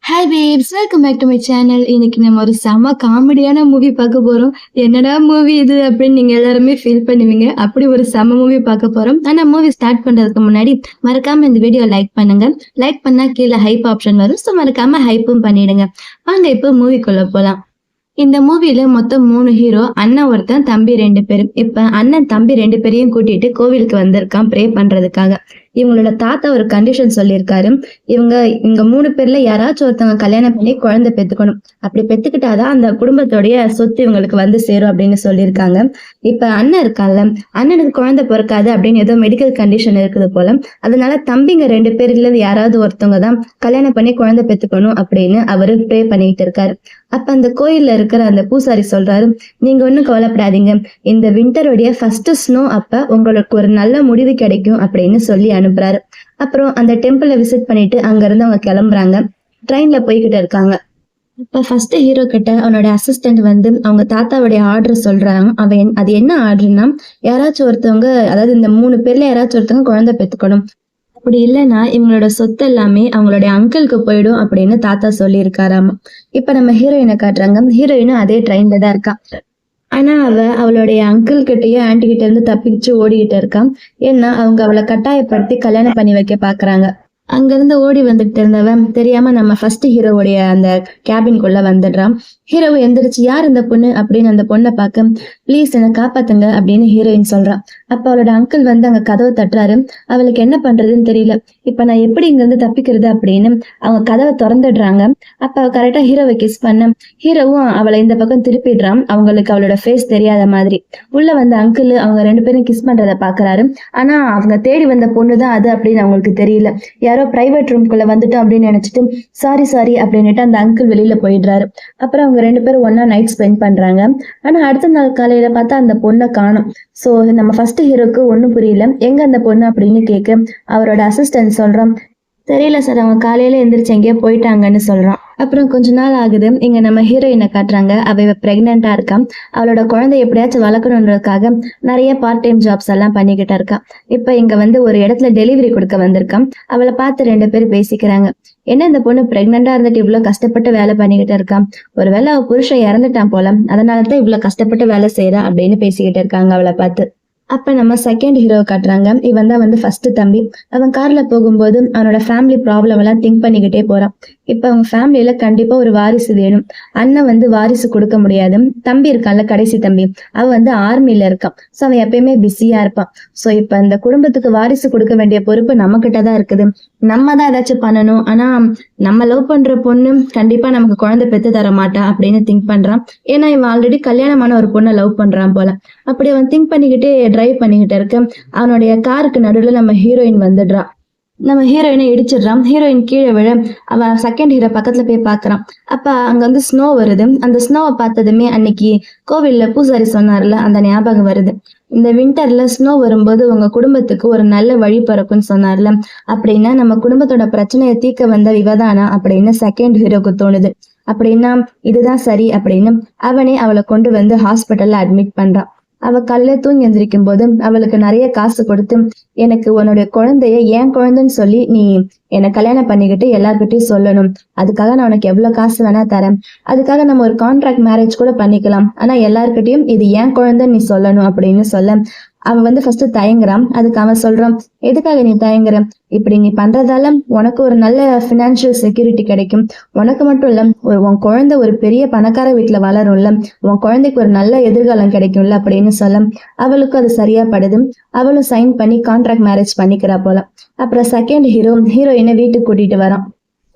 Hi babes, welcome back to my channel. இன்னைக்கு நம்ம ஒரு செம காமெடியான மூவி பார்க்க போறோம். என்னடா மூவி இது அப்படின்னு நீங்க எல்லாருமே ஃபீல் பண்ணுவீங்க. அப்படி ஒரு செம மூவி பார்க்க போறோம். ஆனா மூவி ஸ்டார்ட் பண்றதுக்கு முன்னாடி மறக்காம இந்த வீடியோ லைக் பண்ணுங்க. லைக் பண்ணா கீழே ஹைப் ஆப்ஷன் வரும். ஸோ மறக்காம ஹைப்பும் பண்ணிடுங்க. வாங்க இப்போ மூவிக்குள்ள போலாம். இந்த மூவில மொத்தம் 3 ஹீரோ. அண்ணன் ஒருத்தன், தம்பி 2 பேரு. இப்ப அண்ணன் தம்பி 2 பேரையும் கூட்டிட்டு கோவிலுக்கு வந்திருக்கான் ப்ரே பண்றதுக்காக. இவங்களோட தாத்தா ஒரு கண்டிஷன் சொல்லியிருக்காரு. இவங்க 3 பேர்ல யாராச்சும் ஒருத்தவங்க கல்யாணம் பண்ணி குழந்தை பெத்துக்கணும். அப்படி பெத்துக்கிட்டாதான் அந்த குடும்பத்தோடைய சொத்து இவங்களுக்கு வந்து சேரும் அப்படின்னு சொல்லியிருக்காங்க. இப்ப அண்ணன் இருக்கான்ல, அண்ணனுக்கு குழந்தை பிறக்காது அப்படின்னு ஏதோ மெடிக்கல் கண்டிஷன் இருக்குது போல. அதனால தம்பிங்க 2 பேர்ல யாராவது ஒருத்தவங்க தான் கல்யாணம் பண்ணி குழந்தை பெத்துக்கணும் அப்படின்னு அவரு ப்ரே பண்ணிட்டு இருக்காரு. அப்ப அந்த கோயில்ல இருக்கிற அந்த பூசாரி சொல்றாரு, நீங்க ஒண்ணும் கவலைப்படாதீங்க, இந்த விண்டருடைய ஃபர்ஸ்ட் ஸ்னோ அப்ப உங்களுக்கு ஒரு நல்ல முடிவு கிடைக்கும் அப்படின்னு சொல்லி அனுப்புறாரு. அப்புறம் அந்த டெம்பிளை விசிட் பண்ணிட்டு அங்க இருந்து அவங்க கிளம்புறாங்க. ட்ரெயின்ல போய்கிட்டு இருக்காங்க. இப்ப ஃபர்ஸ்ட் ஹீரோ கிட்ட அவனோட அசிஸ்டன்ட் வந்து அவங்க தாத்தாவுடைய ஆர்டர் சொல்றாங்க. அது என்ன ஆர்டர்னா, யாராச்சும் ஒருத்தவங்க, அதாவது இந்த 3 பேர்ல யாராச்சும் ஒருத்தவங்க குழந்தை பெத்துக்கணும். அப்படி இல்லைன்னா இவங்களோட சொத்து எல்லாமே அவங்களுடைய அங்கிளுக்கு போயிடும் அப்படின்னு தாத்தா சொல்லி இருக்காராமா. இப்ப நம்ம ஹீரோயினை காட்டுறாங்க. ஹீரோயினும் அதே ட்ரெயின்ல தான் இருக்கா. ஆனா அவளுடைய அங்கிள் கிட்டயும் ஆன்டி கிட்ட இருந்து தப்பிச்சு ஓடிக்கிட்டு இருக்கான். ஏன்னா அவங்க அவளை கட்டாயப்படுத்தி கல்யாணம் பண்ணி வைக்க பாக்குறாங்க. அங்கிருந்து ஓடி வந்துட்டு இருந்தவன் தெரியாம நம்ம ஃபர்ஸ்ட் ஹீரோவுடைய அந்த கேபின்குள்ள வந்துடுறான். ஹீரோவை எந்திரிச்சு, யார் இந்த பொண்ணு அப்படின்னு அந்த பொண்ணை பார்க்க, ப்ளீஸ் என்னை காப்பாத்துங்க அப்படின்னு ஹீரோயின் சொல்றான். அப்ப அவளோட அங்கிள் வந்து அங்க கதவை தட்டுறாரு. அவளுக்கு என்ன பண்றதுன்னு தெரியல. இப்ப நான் எப்படி இங்க இருந்து தப்பிக்கிறது அப்படின்னு அவங்க கதவை திறந்துடுறாங்க. அப்ப அவ கரெக்டா ஹீரோவை கிஸ் பண்ண, ஹீரோவும் அவளை இந்த பக்கம் திருப்பிடுறான். அவங்களுக்கு அவளோட ஃபேஸ் தெரியாத மாதிரி. உள்ள வந்த அங்கிள் அவங்க 2 பேரும் கிஸ் பண்றதை பாக்குறாரு. ஆனா அவங்க தேடி வந்த பொண்ணுதான் அது அப்படின்னு அவங்களுக்கு தெரியல. யாரோ பிரைவேட் ரூம்குள்ள வந்துட்டோம் அப்படின்னு நினைச்சிட்டு சாரி அப்படின்னுட்டு அந்த அங்கிள் வெளியில போயிடுறாரு. அப்புறம் அவங்க 2 பேரும் ஒன்னா நைட் ஸ்பெண்ட் பண்றாங்க. ஆனா அடுத்த நாள் காலையில பார்த்தா அந்த பொண்ணை காணும். சோ நம்ம ஃபர்ஸ்ட் ஹீரோக்கு ஒண்ணும் புரியல, எங்க அந்த பொண்ணு அப்படின்னு கேட்க அவரோட அசிஸ்டன்ட் சொல்றான், தெரியல சார், அவங்க காலையில எந்திரிச்சு எங்கேயோ போயிட்டாங்கன்னு சொல்றான். அப்புறம் கொஞ்ச நாள் ஆகுது. இங்க நம்ம ஹீரோயினை காட்டுறாங்க. அவ பிரெக்னெண்டா இருக்கா. அவளோட குழந்தை எப்படியாச்சும் வளர்க்கணுன்றதுக்காக நிறைய பார்ட் டைம் ஜாப்ஸ் எல்லாம் பண்ணிக்கிட்டு இருக்கா. இப்ப இங்க வந்து ஒரு இடத்துல டெலிவரி கொடுக்க வந்திருக்கான். அவளை பார்த்து 2 பேரும் பேசிக்கிறாங்க. என்ன இந்த பொண்ணு பிரெக்னெண்டா இருந்துட்டு இவ்வளவு கஷ்டப்பட்டு வேலை பண்ணிக்கிட்டு இருக்கான், ஒருவேளை அவ புருஷன் இறந்துட்டான் போல, அதனாலதான் இவ்வளவு கஷ்டப்பட்டு வேலை செய்யறா அப்படின்னு பேசிக்கிட்டு இருக்காங்க அவளை பார்த்து. அப்ப நம்ம செகண்ட் ஹீரோ காட்டுறாங்க. இவன் தான் வந்து ஃபர்ஸ்ட் தம்பி. அவன் கார்ல போகும்போது அவனோட ஃபேமிலி ப்ராப்ளம் எல்லாம் திங்க் பண்ணிக்கிட்டே போறான். இப்ப அவங்க ஃபேமிலியில கண்டிப்பா ஒரு வாரிசு வேணும். அண்ணன் வந்து வாரிசு கொடுக்க முடியாது. தம்பி இருக்கான்ல, கடைசி தம்பி, அவன் வந்து ஆர்மில இருக்கான். சோ அவன் எப்பயுமே பிஸியா இருப்பான். சோ இப்ப இந்த குடும்பத்துக்கு வாரிசு கொடுக்க வேண்டிய பொறுப்பு நம்ம கிட்டதான் இருக்குது. நம்ம தான் ஏதாச்சும் பண்ணணும். ஆனா நம்ம லவ் பண்ற பொண்ணு கண்டிப்பா நமக்கு குழந்தை பெத்து தர மாட்டா அப்படின்னு திங்க் பண்றான். ஏன்னா இவன் ஆல்ரெடி கல்யாணமான ஒரு பொண்ணை லவ் பண்றான் போல. அப்படி அவன் திங்க் பண்ணிக்கிட்டே டிரைவ் பண்ணிக்கிட்டு இருக்க அவனுடைய காருக்கு நடுவுல நம்ம ஹீரோயின் வந்துடுறா. நம்ம ஹீரோயினை இடிச்சிடுறான். ஹீரோயின் கீழே விழ அவன் செகண்ட் ஹீரோ பக்கத்துல போய் பாக்குறான். அப்ப அங்க வந்து ஸ்னோ வருது. அந்த ஸ்னோவை பார்த்ததுமே அன்னைக்கு கோவில்ல பூசாரி சொன்னார்ல, அந்த ஞாபகம் வருது. இந்த விண்டர்ல ஸ்னோ வரும்போது உங்க குடும்பத்துக்கு ஒரு நல்ல வழி பிறக்கும்னு சொன்னார்ல, அப்படின்னா நம்ம குடும்பத்தோட பிரச்சனையை தீர்க்க வந்த இவதானா அப்படின்னு செகண்ட் ஹீரோக்கு தோணுது. அப்படின்னா இதுதான் சரி அப்படின்னு அவனே அவளை கொண்டு வந்து ஹாஸ்பிட்டல்ல அட்மிட் பண்றான். அவ காலையில தூங்கி எந்திரிக்கும் போது அவளுக்கு நிறைய காசு கொடுத்து, எனக்கு உன்னுடைய குழந்தைய என் குழந்தைன்னு சொல்லி நீ என்னை கல்யாணம் பண்ணிக்கிட்டு எல்லார்கிட்டையும் சொல்லணும். அதுக்காக நான் உனக்கு எவ்வளவு காசு வேணா தரேன். அதுக்காக நம்ம ஒரு கான்ட்ராக்ட் மேரேஜ் கூட பண்ணிக்கலாம். ஆனா எல்லார்கிட்டையும் இது என் குழந்தைன்னு நீ சொல்லணும் அப்படின்னு சொல்ல அவன் வந்து ஃபர்ஸ்ட் தயங்குறான். அதுக்கு அவன் சொல்றான், எதுக்காக நீ தயங்குற, இப்படி நீ பண்றதால உனக்கு ஒரு நல்ல பினான்சியல் செக்யூரிட்டி கிடைக்கும். உனக்கு மட்டும் இல்ல, உன் குழந்தை ஒரு பெரிய பணக்கார வீட்டுல வளரும்ல, உன் குழந்தைக்கு ஒரு நல்ல எதிர்காலம் கிடைக்கும்ல அப்படின்னு சொல்ல அவளுக்கும் அது சரியா படுது. அவளும் சைன் பண்ணி கான்ட்ராக்ட் மேரேஜ் பண்ணிக்கிறா போல. அப்புறம் செகண்ட் ஹீரோயினை வீட்டுக்கு கூட்டிட்டு வரான்.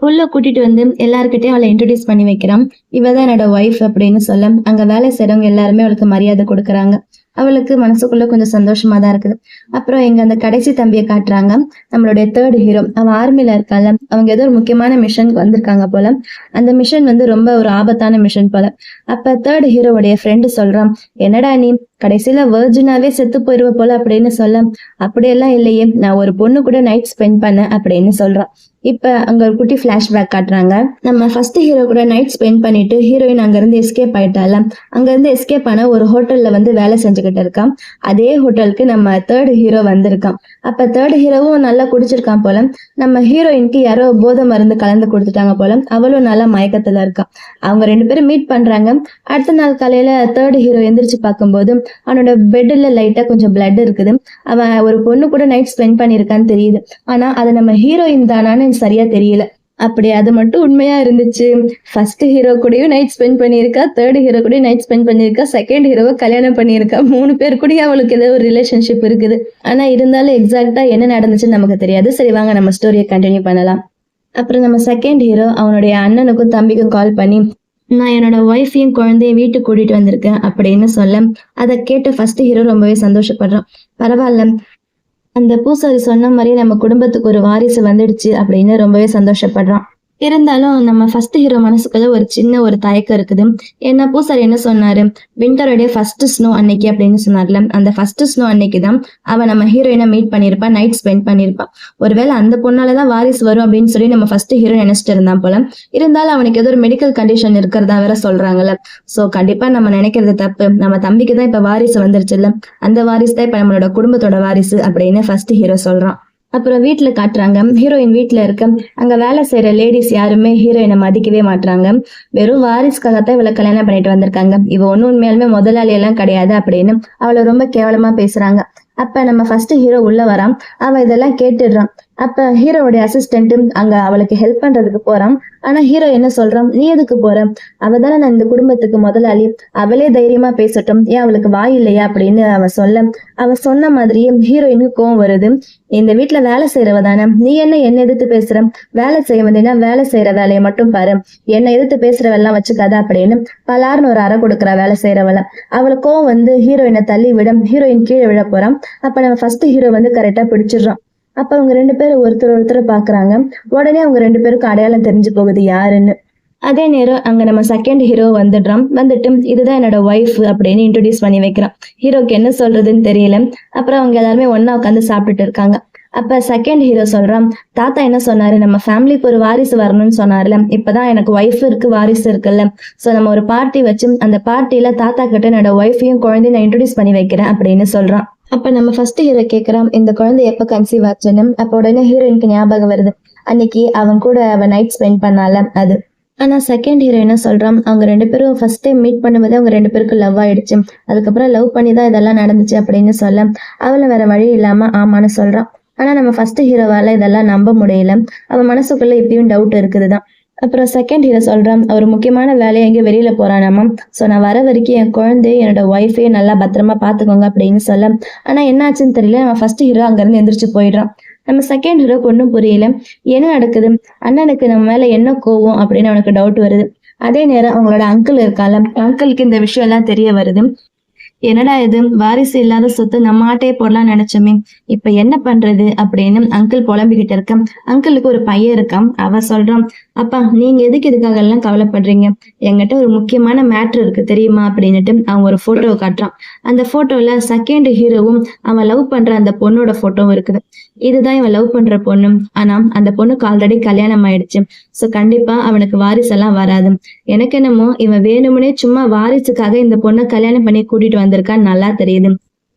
உள்ள கூட்டிட்டு வந்து எல்லாருக்கிட்டையும் அவளை இன்ட்ரடியூஸ் பண்ணி வைக்கிறான். இவதான் என்னோட ஒய்ஃப் அப்படின்னு சொல்ல அங்க வேலை செய்றவங்க எல்லாருமே அவளுக்கு மரியாதை கொடுக்குறாங்க. அவளுக்கு மனசுக்குள்ள கொஞ்சம் சந்தோஷமா தான் இருக்குது. அப்புறம் எங்க அந்த கடைசி தம்பியை காட்டுறாங்க. நம்மளுடைய தேர்ட் ஹீரோ, அவன் ஆர்மில இருக்கால, அவங்க ஏதோ ஒரு முக்கியமான மிஷனுக்கு வந்திருக்காங்க போல. அந்த மிஷன் வந்து ரொம்ப ஒரு ஆபத்தான மிஷன் போல. அப்ப தேர்ட் ஹீரோவுடைய ஃப்ரெண்டு சொல்றான், என்னடா நீ கடைசியில வெர்ஜினாவே செத்து போயிருவ போல அப்படின்னு சொல்ல, அப்படியெல்லாம் இல்லையே, நான் ஒரு பொண்ணு கூட நைட் ஸ்பெண்ட் பண்ண அப்படின்னு சொல்றான். இப்ப அங்க ஒரு குட்டி பிளாஷ்பேக் காட்டுறாங்க. நம்ம ஃபர்ஸ்ட் ஹீரோ கூட நைட் ஸ்பெண்ட் பண்ணிட்டு ஹீரோயின் அங்க இருந்து எஸ்கேப் ஆயிட்டால. அங்க இருந்து எஸ்கேப் ஆன ஒரு ஹோட்டல்ல வந்து வேலை செஞ்சுக்கிட்டு இருக்கான். அதே ஹோட்டலுக்கு நம்ம தேர்ட் ஹீரோ வந்திருக்கான். அப்ப தேர்ட் ஹீரோவும் நல்லா குடிச்சிருக்கான் போல. நம்ம ஹீரோயினுக்கு யாரோ போதை மருந்து கலந்து கொடுத்துட்டாங்க போல. அவளும் நல்லா மயக்கத்துல இருக்கான். அவங்க 2 பேரும் மீட் பண்றாங்க. அடுத்த நாள் காலையில தேர்ட் ஹீரோ எந்திரிச்சு பார்க்கும்போது அவனோட பெட்ல லைட்டா கொஞ்சம் பிளட் இருக்குது. அவன் ஒரு பொண்ணு கூட நைட் ஸ்பெண்ட் பண்ணிருக்கான்னு தெரியுது. ஆனா அது நம்ம ஹீரோயின் தானான்னு சரியா தெரியல. அப்படி அது மட்டும் உண்மையா இருந்துச்சு. ஃபர்ஸ்ட் ஹீரோ கூடயும் நைட் ஸ்பெண்ட் பண்ணியிருக்கா, தேர்ட் ஹீரோ கூடயும் நைட் ஸ்பெண்ட் பண்ணியிருக்கா, செகண்ட் ஹீரோவை கல்யாணம் பண்ணியிருக்கா. 3 பேர் கூடயும் அவளுக்கு ஏதோ ஒரு ரிலேஷன்ஷிப் இருக்குது. ஆனா இருந்தாலும் எக்ஸாக்டா என்ன நடந்துச்சுன்னு நமக்கு தெரியாது. சரி வாங்க நம்ம ஸ்டோரியை கண்டினியூ பண்ணலாம். அப்புறம் நம்ம செகண்ட் ஹீரோ அவனுடைய அண்ணனுக்கும் தம்பிக்கும் கால் பண்ணி நான் என்னோட ஒய்ஃபையும் குழந்தையும் வீட்டுக்கு கூட்டிட்டு வந்திருக்கேன் அப்படின்னு சொல்ல அதை கேட்ட ஃபர்ஸ்ட் ஹீரோ ரொம்பவே சந்தோஷப்படுறான். பரவாயில்ல, அந்த பூசாரி சொன்ன மாதிரி நம்ம குடும்பத்துக்கு ஒரு வாரிசு வந்துடுச்சு அப்படின்னு ரொம்பவே சந்தோஷப்படுறான். இருந்தாலும் நம்ம ஃபர்ஸ்ட் ஹீரோ மனசுக்குள்ள ஒரு சின்ன ஒரு தயக்கம் இருக்குது. ஏன்னா பூசாரி என்ன சொன்னாரு, விண்டருடைய ஃபர்ஸ்ட் ஸ்னோ அன்னைக்கு அப்படின்னு சொன்னார்ல, அந்த ஃபர்ஸ்ட் ஸ்னோ அன்னைக்கு தான் அவன் நம்ம ஹீரோயினை மீட் பண்ணியிருப்பான், நைட் ஸ்பெண்ட் பண்ணியிருப்பான். ஒருவேளை அந்த பொண்ணாலதான் வாரிசு வரும் அப்படின்னு சொல்லி நம்ம ஃபர்ஸ்ட் ஹீரோ நினைச்சிட்டு இருந்தான் போல. இருந்தாலும் அவனுக்கு ஏதோ ஒரு மெடிக்கல் கண்டிஷன் இருக்கிறதா வேற சொல்றாங்கல்ல. சோ கண்டிப்பா நம்ம நினைக்கிறது தப்பு. நம்ம தம்பிக்கு தான் இப்ப வாரிசு வந்துருச்சுல்ல, அந்த வாரிசு தான் இப்ப நம்மளோட குடும்பத்தோட வாரிசு அப்படின்னு ஃபர்ஸ்ட் ஹீரோ சொல்றான். அப்புறம் வீட்டுல காட்டுறாங்க. ஹீரோயின் வீட்டுல இருக்க அங்க வேலை செய்யற லேடிஸ் யாருமே ஹீரோயினை மதிக்கவே மாட்டாங்க. வெறும் வாரிசுக்காகத்தான் இவளை கல்யாணம் பண்ணிட்டு வந்திருக்காங்க, இவ ஒன்னும் உண்மையாலுமே முதலாளி எல்லாம் கிடையாது அப்படின்னு அவளை ரொம்ப கேவலமா பேசுறாங்க. அப்ப நம்ம ஃபர்ஸ்ட் ஹீரோ உள்ள வரான். அவன் இதெல்லாம் கேட்டுடுறான். அப்ப ஹீரோவுடைய அசிஸ்டன்ட் அங்க அவளுக்கு ஹெல்ப் பண்றதுக்கு போறான். ஆனா ஹீரோ என்ன சொல்றான், நீ எதுக்கு போற, அவதானே நான் இந்த குடும்பத்துக்கு முதலாளி, அவளே தைரியமா பேசட்டும், ஏன் அவளுக்கு வாய் இல்லையா அப்படின்னு அவ சொன்ன மாதிரியே ஹீரோயினுக்கு கோவம் வருது. இந்த வீட்டுல வேலை செய்யறவ தானே, நீ என்ன எதிர்த்து பேசுற, வேலை செய்ய வந்தீங்கன்னா வேலை செய்யற வேலையை மட்டும் பாரு, என்னை எதிர்த்து பேசுறவெல்லாம் வச்சுக்காத அப்படின்னு பலார்னு ஒரு அறை கொடுக்குறா வேலை செய்யறவள. அவளுக்கு கோவம் வந்து ஹீரோயினை தள்ளி விட ஹீரோயின் கீழே விழ போறான். அப்ப நம்ம ஃபர்ஸ்ட் ஹீரோ வந்து கரெக்டா பிடிச்சிடுறான். அப்ப அவங்க 2 பேரும் ஒருத்தர் பாக்குறாங்க. உடனே அவங்க 2 பேருக்கும் அடையாளம் தெரிஞ்சு போகுது யாருன்னு. அதே நேரம் அங்க நம்ம செகண்ட் ஹீரோ வந்துடுறான். வந்துட்டு இதுதான் என்னோட ஒய்ஃப் அப்படின்னு இன்ட்ரோடியூஸ் பண்ணி வைக்கிறான். ஹீரோக்கு என்ன சொல்றதுன்னு தெரியல. அப்புறம் அவங்க எல்லாருமே ஒன்னா உட்காந்து சாப்பிட்டுட்டு இருக்காங்க. அப்ப செகண்ட் ஹீரோ சொல்றான், தாத்தா என்ன சொன்னாரு, நம்ம ஃபேமிலிக்கு ஒரு வாரிசு வரணும்னு சொன்னார்ல, இப்பதான் எனக்கு ஒய்ஃப் இருக்கு வாரிசு இருக்குல்ல, சோ நம்ம ஒரு பார்ட்டி வச்சு அந்த பார்ட்டியில தாத்தா கிட்ட என்னோட ஒய்ஃபையும் குழந்தையும் நான் இன்ட்ரோடியூஸ் பண்ணி வைக்கிறேன் அப்படின்னு சொல்றான். அப்ப நம்ம ஃபர்ஸ்ட் ஹீரோ கேக்குறான், இந்த குழந்தை எப்ப கன்சீவ் ஆச்சுன்னு. அப்ப உடனே ஹீரோயினுக்கு ஞாபகம் வருது, அன்னைக்கு அவன் கூட அவன் நைட் ஸ்பெண்ட் பண்ணால அது. ஆனா செகண்ட் ஹீரோ என்ன சொல்றான், அவங்க 2 பேரும் ஃபர்ஸ்ட் டைம் மீட் பண்ணும்போது அவங்க 2 பேருக்கும் லவ் ஆயிடுச்சு, அதுக்கப்புறம் லவ் பண்ணி தான் இதெல்லாம் நடந்துச்சு அப்படின்னு சொல்ல அவளை வேற வழி இல்லாம ஆமான்னு சொல்றான். ஆனா நம்ம ஃபர்ஸ்ட் ஹீரோவால இதெல்லாம் நம்ப முடியல. அவன் மனசுக்குள்ள இப்பயும் டவுட் இருக்குதுதான். அப்புறம் செகண்ட் ஹீரோ சொல்றான், ஒரு முக்கியமான வேலையை எங்க வெளியில போறானாமா, சோ நான் வர வரைக்கும் என் குழந்தைய என்னோட ஒய்ஃபையும் நல்லா பத்திரமா பாத்துக்கோங்க அப்படின்னு சொல்ல. ஆனா என்ன ஆச்சுன்னு தெரியல, நம்ம ஃபர்ஸ்ட் ஹீரோ அங்க இருந்து எந்திரிச்சு போயிடுறான். நம்ம செகண்ட் ஹீரோக்கு ஒன்றும் புரியல, என்ன நடக்குது, அண்ணனுக்கு நம்ம மேல என்ன கோவம் அப்படின்னு அவனுக்கு டவுட் வருது. அதே நேரம் அவங்களோட அங்கிள் இருக்கால, அங்கிளுக்கு இந்த விஷயம் எல்லாம் தெரிய வருது. என்னடா இது, வாரிசு இல்லாத சொத்து நம்ம ஆட்டையே போடலாம் நினைச்சோமே, இப்ப என்ன பண்றது அப்படின்னு அங்கிள் புலம்பிக்கிட்டு இருக்க. அங்கிளுக்கு ஒரு பையன் இருக்கான். அவ சொல்றான், அப்பா நீங்க எதுக்கு இதுக்காக எல்லாம் கவலைப்படுறீங்க, என்கிட்ட ஒரு முக்கியமான மேட்ரு இருக்கு தெரியுமா அப்படின்னுட்டு அவன் ஒரு போட்டோவை காட்டுறான். அந்த போட்டோல செகண்ட் ஹீரோவும் அவன் லவ் பண்ற அந்த பொண்ணோட போட்டோவும் இருக்குது. இதுதான் இவன் லவ் பண்ற பொண்ணு. ஆனா அந்த பொண்ணுக்கு ஆல்ரெடி கல்யாணம் ஆயிடுச்சு. சோ கண்டிப்பா அவனுக்கு வாரிசெல்லாம் வராது. எனக்கு என்னமோ இவன் வேணும்னே சும்மா வாரிசுக்காக இந்த பொண்ணை கல்யாணம் பண்ணி கூட்டிட்டு வந்திருக்கான்னு நல்லா தெரியுது.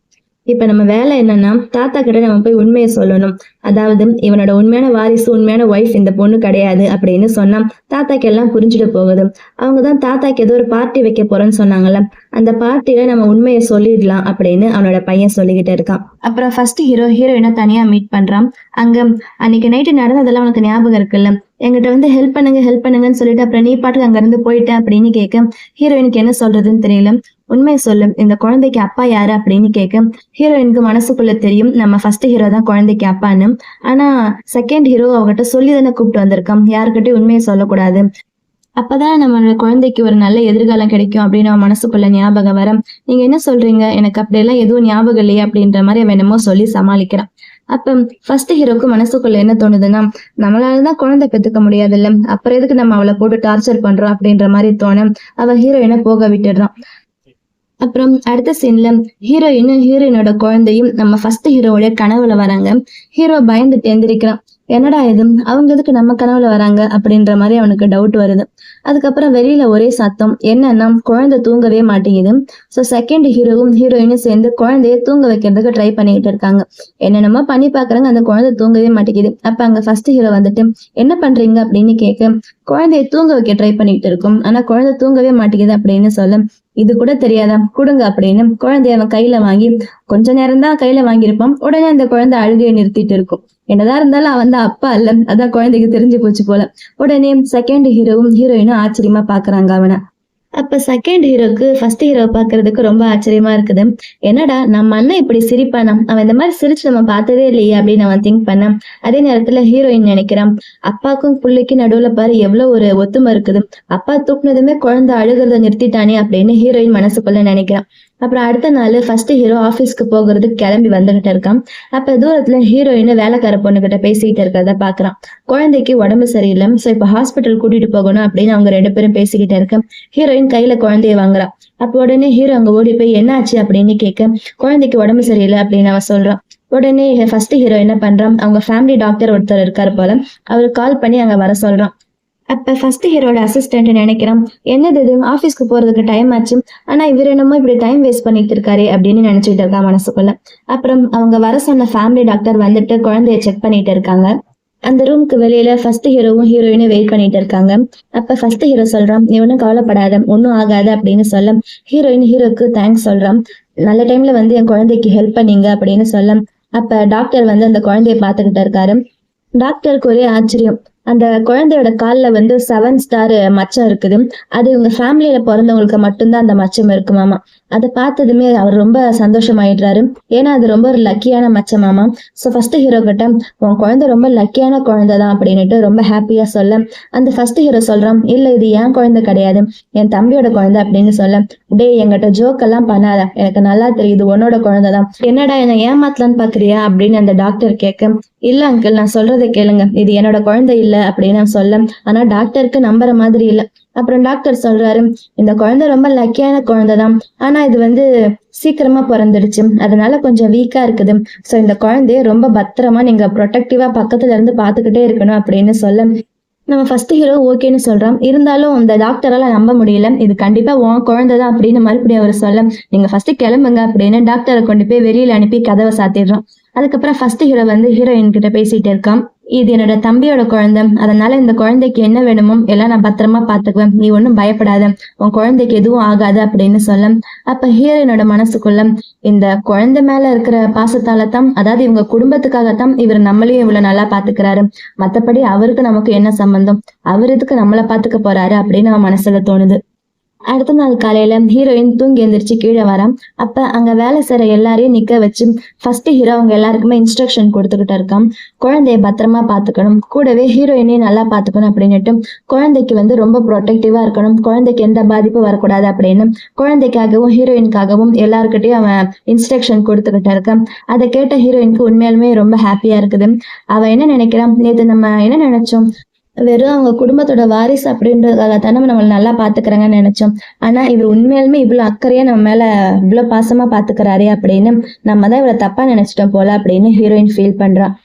இப்ப நம்ம வேலை என்னன்னா, தாத்தா கிட்ட நம்ம போய் உண்மையை சொல்லணும். அதாவது இவனோட உண்மையான வாரிசு, உண்மையான ஒய்ஃப் இந்த பொண்ணு கிடையாது அப்படின்னு சொன்னா தாத்தாக்கு எல்லாம் புரிஞ்சுட்டு போகுது. அவங்கதான் தாத்தாக்கு ஏதோ ஒரு பார்ட்டி வைக்க போறோம்னு சொன்னாங்கல்ல, அந்த பார்ட்டியில நம்ம உண்மையை சொல்லிடலாம் அப்படின்னு அவனோட பையன் சொல்லிக்கிட்டு இருக்கான். அப்புறம் ஃபர்ஸ்ட் ஹீரோ ஹீரோயினை தனியா மீட் பண்றான். அங்க அன்னைக்கு நைட்டு நடந்ததெல்லாம் உனக்கு ஞாபகம் இருக்குல்ல, என்கிட்ட வந்து ஹெல்ப் பண்ணுங்கன்னு சொல்லிட்டு அப்புறம் நீ பாட்டுக்கு அங்க இருந்து போயிட்ட அப்படின்னு கேட்க ஹீரோயினுக்கு என்ன சொல்றதுன்னு தெரியல. உண்மையை சொல்லு, இந்த குழந்தைக்கு அப்பா யாரு அப்படின்னு கேட்க ஹீரோயினுக்கு மனசுக்குள்ள தெரியும் நம்ம ஃபர்ஸ்ட் ஹீரோ தான் குழந்தைக்கு அப்பான்னு. ஆனா செகண்ட் ஹீரோ அவகிட்ட சொல்லி தானே கூப்பிட்டு வந்திருக்கான், யாருக்கிட்டையும் உண்மையை சொல்லக்கூடாது, அப்பதான் நம்மளோட குழந்தைக்கு ஒரு நல்ல எதிர்காலம் கிடைக்கும் அப்படின்னு அவன் மனசுக்குள்ள ஞாபகம் வர. நீங்க என்ன சொல்றீங்க, எனக்கு அப்படியெல்லாம் எதுவும் ஞாபகம் இல்லையே அப்படின்ற மாதிரி அவன் என்னமோ சொல்லி சமாளிக்கிறான். அப்ப ஃபர்ஸ்ட் ஹீரோக்கு மனசுக்குள்ள என்ன தோணுதுன்னா, நம்மளாலதான் குழந்தை பெத்துக்க முடியாது இல்ல, அப்புறம் எதுக்கு நம்ம அவளை போட்டு டார்ச்சர் பண்றோம் அப்படின்ற மாதிரி தோண அவ ஹீரோயினை போக விட்டுடுறான். அப்புறம் அடுத்த சீன்ல ஹீரோயினோட குழந்தையும் நம்ம ஃபர்ஸ்ட் ஹீரோவோட கனவுல வராங்க. ஹீரோ பயந்துட்டு எந்திரிக்கிறான். என்னடா இது, அவங்க எதுக்கு நம்ம கனவுல வராங்க அப்படின்ற மாதிரி அவனுக்கு டவுட் வருது. அதுக்கப்புறம் வெளியில ஒரே சத்தம். என்னன்னா குழந்தை தூங்கவே மாட்டேங்குது. ஸோ செகண்ட் ஹீரோவும் ஹீரோயினும் சேர்ந்து குழந்தைய தூங்க வைக்கிறதுக்கு ட்ரை பண்ணிக்கிட்டு இருக்காங்க. என்னென்னமோ பண்ணி பாக்குறாங்க, அந்த குழந்தை தூங்கவே மாட்டேங்குது. அப்ப அங்க ஃபர்ஸ்ட் ஹீரோ வந்துட்டு என்ன பண்றீங்க அப்படின்னு கேட்க, குழந்தைய தூங்க வைக்க ட்ரை பண்ணிட்டு இருக்கும், ஆனா குழந்தை தூங்கவே மாட்டேங்குது அப்படின்னு சொல்ல, இது கூட தெரியாதா, கொடுங்க அப்படின்னு குழந்தைய அவன் கையில வாங்கி கொஞ்ச நேரம் தான் கையில வாங்கியிருப்பான். உடனே அந்த குழந்தை அழுகையை நிறுத்திட்டு இருக்கும். என்னதான் இருந்தாலும் அவன் தான் அப்பா இல்ல, அதான் குழந்தைக்கு தெரிஞ்சு போச்சு போல. உடனே செகண்ட் ஹீரோவும் ஹீரோயினும் ஆச்சரியமா பாக்குறாங்க அவனை. அப்ப செகண்ட் ஹீரோக்கு ஃபர்ஸ்ட் ஹீரோ பாக்குறதுக்கு ரொம்ப ஆச்சரியமா இருக்குது. என்னடா நம்ம அண்ணன் இப்படி சிரிப்பானா, அவன் இந்த மாதிரி சிரிச்சு நம்ம பார்த்ததே இல்லையே அப்படின்னு அவன் திங்க் பண்ணான். அதே நேரத்துல ஹீரோயின் நினைக்கிறான், அப்பாக்கும் பிள்ளைக்கும் நடுவுல பாரு எவ்வளவு ஒரு ஒத்துமை இருக்குது, அப்பா தூக்குனதுமே குழந்தை அழுகிறத நிறுத்திட்டானே அப்படின்னு ஹீரோயின் மனசுக்குள்ள நினைக்கிறான். அப்புறம் அடுத்த நாள் ஃபர்ஸ்ட் ஹீரோ ஆபீஸ்க்கு போகிறதுக்கு கிளம்பி வந்துகிட்டு இருக்கான். அப்ப தூரத்துல ஹீரோயின் வேலைக்கார பொண்ணுகிட்ட பேசிக்கிட்டு இருக்கிறத பாக்குறான். குழந்தைக்கு உடம்பு சரியில்லை, சோ இப்ப ஹாஸ்பிட்டல் கூட்டிட்டு போகணும் அப்படின்னு அவங்க 2 பேரும் பேசிக்கிட்டு இருக்க ஹீரோயின் கையில குழந்தைய வாங்குறான். அப்ப உடனே ஹீரோ அங்க ஓடி போய் என்ன ஆச்சு அப்படின்னு கேட்க, குழந்தைக்கு உடம்பு சரியில்லை அப்படின்னு அவன் சொல்றான். உடனே ஃபர்ஸ்ட் ஹீரோ என்ன பண்றான், அவங்க ஃபேமிலி டாக்டர் ஒருத்தர் இருக்காரு போல, அவருக்கு கால் பண்ணி அங்க வர சொல்றான். அப்ப ஃபர்ஸ்ட் ஹீரோட அசிஸ்டன்ட் நினைக்கிறான், என்னது இது, ஆபீஸ்க்கு போறதுக்கு டைம் ஆச்சு, ஆனா இவர் என்னமோ இப்படி டைம் வேஸ்ட் பண்ணிட்டு இருக்காரு அப்படின்னு நினைச்சிட்டு இருக்கா மனசுக்குள்ள. அப்புறம் அவங்க வர சொன்ன ஃபேமிலி டாக்டர் வந்துட்டு குழந்தைய செக் பண்ணிட்டு இருக்காங்க. அந்த ரூமுக்கு வெளியில ஃபர்ஸ்ட் ஹீரோவும் ஹீரோயினும் வெயிட் பண்ணிட்டு இருக்காங்க. அப்ப ஃபர்ஸ்ட் ஹீரோ சொல்றான், நீ ஒன்னும் கவலைப்படாத, ஒன்னும் ஆகாது அப்படின்னு சொல்ல ஹீரோயின் ஹீரோக்கு தேங்க்ஸ் சொல்றான். நல்ல டைம்ல வந்து என் குழந்தைக்கு ஹெல்ப் பண்ணீங்க அப்படின்னு சொல்ல அப்ப டாக்டர் வந்து அந்த குழந்தைய பாத்துக்கிட்டு இருக்காரு. டாக்டருக்கு ஒரே ஆச்சரியம். அந்த குழந்தையோட கால்ல வந்து 7 ஸ்டார் மச்சம் இருக்குது. அது இவங்க ஃபேமிலியில பிறந்தவங்களுக்கு மட்டும்தான் அந்த மச்சம் இருக்குமாமா. அதை பார்த்ததுமே அவர் ரொம்ப சந்தோஷமாயிடுறாரு. ஏன்னா அது ரொம்ப ஒரு லக்கியான மச்சமாமா. ஸோ ஃபர்ஸ்ட் ஹீரோ கிட்ட உன் குழந்தை ரொம்ப லக்கியான குழந்தை தான் அப்படின்னுட்டு ரொம்ப ஹாப்பியா சொல்ல அந்த ஃபர்ஸ்ட் ஹீரோ சொல்றான், இல்ல இது என் குழந்தை கிடையாது, என் தம்பியோட குழந்தை அப்படின்னு சொல்ல, டே என்கிட்ட ஜோக் எல்லாம் பண்ணாத, எனக்கு நல்லா தெரியுது உன்னோட குழந்தை தான், என்னடா என்ன ஏமாத்தலான்னு பாக்குறியா அப்படின்னு அந்த டாக்டர் கேட்க, இல்ல அங்கிள் நான் சொல்றதை கேளுங்க, இது என்னோட குழந்தை இல்ல அப்படின்னு சொல்ல, ஆனா டாக்டருக்கு நம்புற மாதிரி இல்ல. அப்புறம் டாக்டர் சொல்றாரு, இந்த குழந்தை ரொம்ப லக்கியான குழந்தை தான், ஆனா இது வந்து சீக்கிரமா பிறந்துடுச்சு, அதனால கொஞ்சம் வீக்கா இருக்குது. சோ இந்த குழந்தைய ரொம்ப பத்திரமா நீங்க ப்ரொடெக்டிவா பக்கத்துல இருந்து பாத்துக்கிட்டே இருக்கணும் அப்படின்னு சொல்ல நம்ம ஃபர்ஸ்ட் ஹீரோ ஓகேன்னு சொல்றான். இருந்தாலும் அந்த டாக்டரால நம்ப முடியல, இது கண்டிப்பா உன் குழந்தை தான் அப்படின்னு மறுபடியும் அவர் சொல்ல, நீங்க ஃபர்ஸ்ட் கிளம்புங்க அப்படின்னு டாக்டரை கொண்டு போய் வெளியில அனுப்பி கதவை சாத்திடுறோம். அதுக்கப்புறம் ஃபர்ஸ்ட் ஹீரோ வந்து ஹீரோயின் கிட்ட பேசிட்டு இருக்கான், இது என்னோட தம்பியோட குழந்தை, அதனால இந்த குழந்தைக்கு என்ன வேணுமோ எல்லாம் நான் பத்திரமா பாத்துக்குவேன், நீ ஒன்னும் பயப்படாத, உன் குழந்தைக்கு எதுவும் ஆகாது அப்படின்னு சொல்ல அப்ப ஹீரோயினோட மனசுக்குள்ள இந்த குழந்தை மேல இருக்கிற பாசத்தால தான், அதாவது இவங்க குடும்பத்துக்காகத்தான் இவர் நம்மளையும் இவ்வளவு நல்லா பாத்துக்கிறாரு, மத்தபடி அவருக்கு நமக்கு என்ன சம்பந்தம், அவர் எதுக்கு நம்மளை பாத்துக்க போறாரு அப்படின்னு அவன் மனசுல தோணுது. அடுத்த நாள் காலையில ஹீரோயின் தூங்கி எந்திரிச்சு கீழே வரான். அப்ப அங்க வேலை செய்யற எல்லாரையும் நிக்க வச்சு ஃபர்ஸ்ட் ஹீரோ அவங்க எல்லாருக்குமே இன்ஸ்ட்ரக்ஷன் கொடுத்துக்கிட்டு இருக்கான். குழந்தைய பத்திரமா பாத்துக்கணும், கூடவே ஹீரோயினையும் நல்லா பாத்துக்கணும் அப்படின்னுட்டு குழந்தைக்கு வந்து ரொம்ப ப்ரொடெக்டிவா இருக்கணும், குழந்தைக்கு எந்த பாதிப்பும் வரக்கூடாது அப்படின்னு குழந்தைக்காகவும் ஹீரோயினுக்காகவும் எல்லாருக்கிட்டையும் அவன் இன்ஸ்ட்ரக்ஷன் கொடுத்துக்கிட்டு இருக்கான். அதை கேட்ட ஹீரோயினுக்கு உண்மையாலுமே ரொம்ப ஹாப்பியா இருக்குது. அவ என்ன நினைக்கிறான், நேத்து நம்ம என்ன நினைச்சோம், வெறும் அவங்க குடும்பத்தோட வாரிசு அப்படின்றதுக்காக தானே நம்மள நல்லா பாத்துக்கிறாங்கன்னு நினைச்சோம், ஆனா இவர் உண்மையாலுமே இவ்வளவு அக்கறையா நம்ம மேல இவ்வளவு பாசமா பாத்துக்கிறாரே அப்படின்னு நம்ம தான் இவரை தப்பா நினைச்சிட்டோம் போல அப்படின்னு ஹீரோயின் ஃபீல் பண்றான்.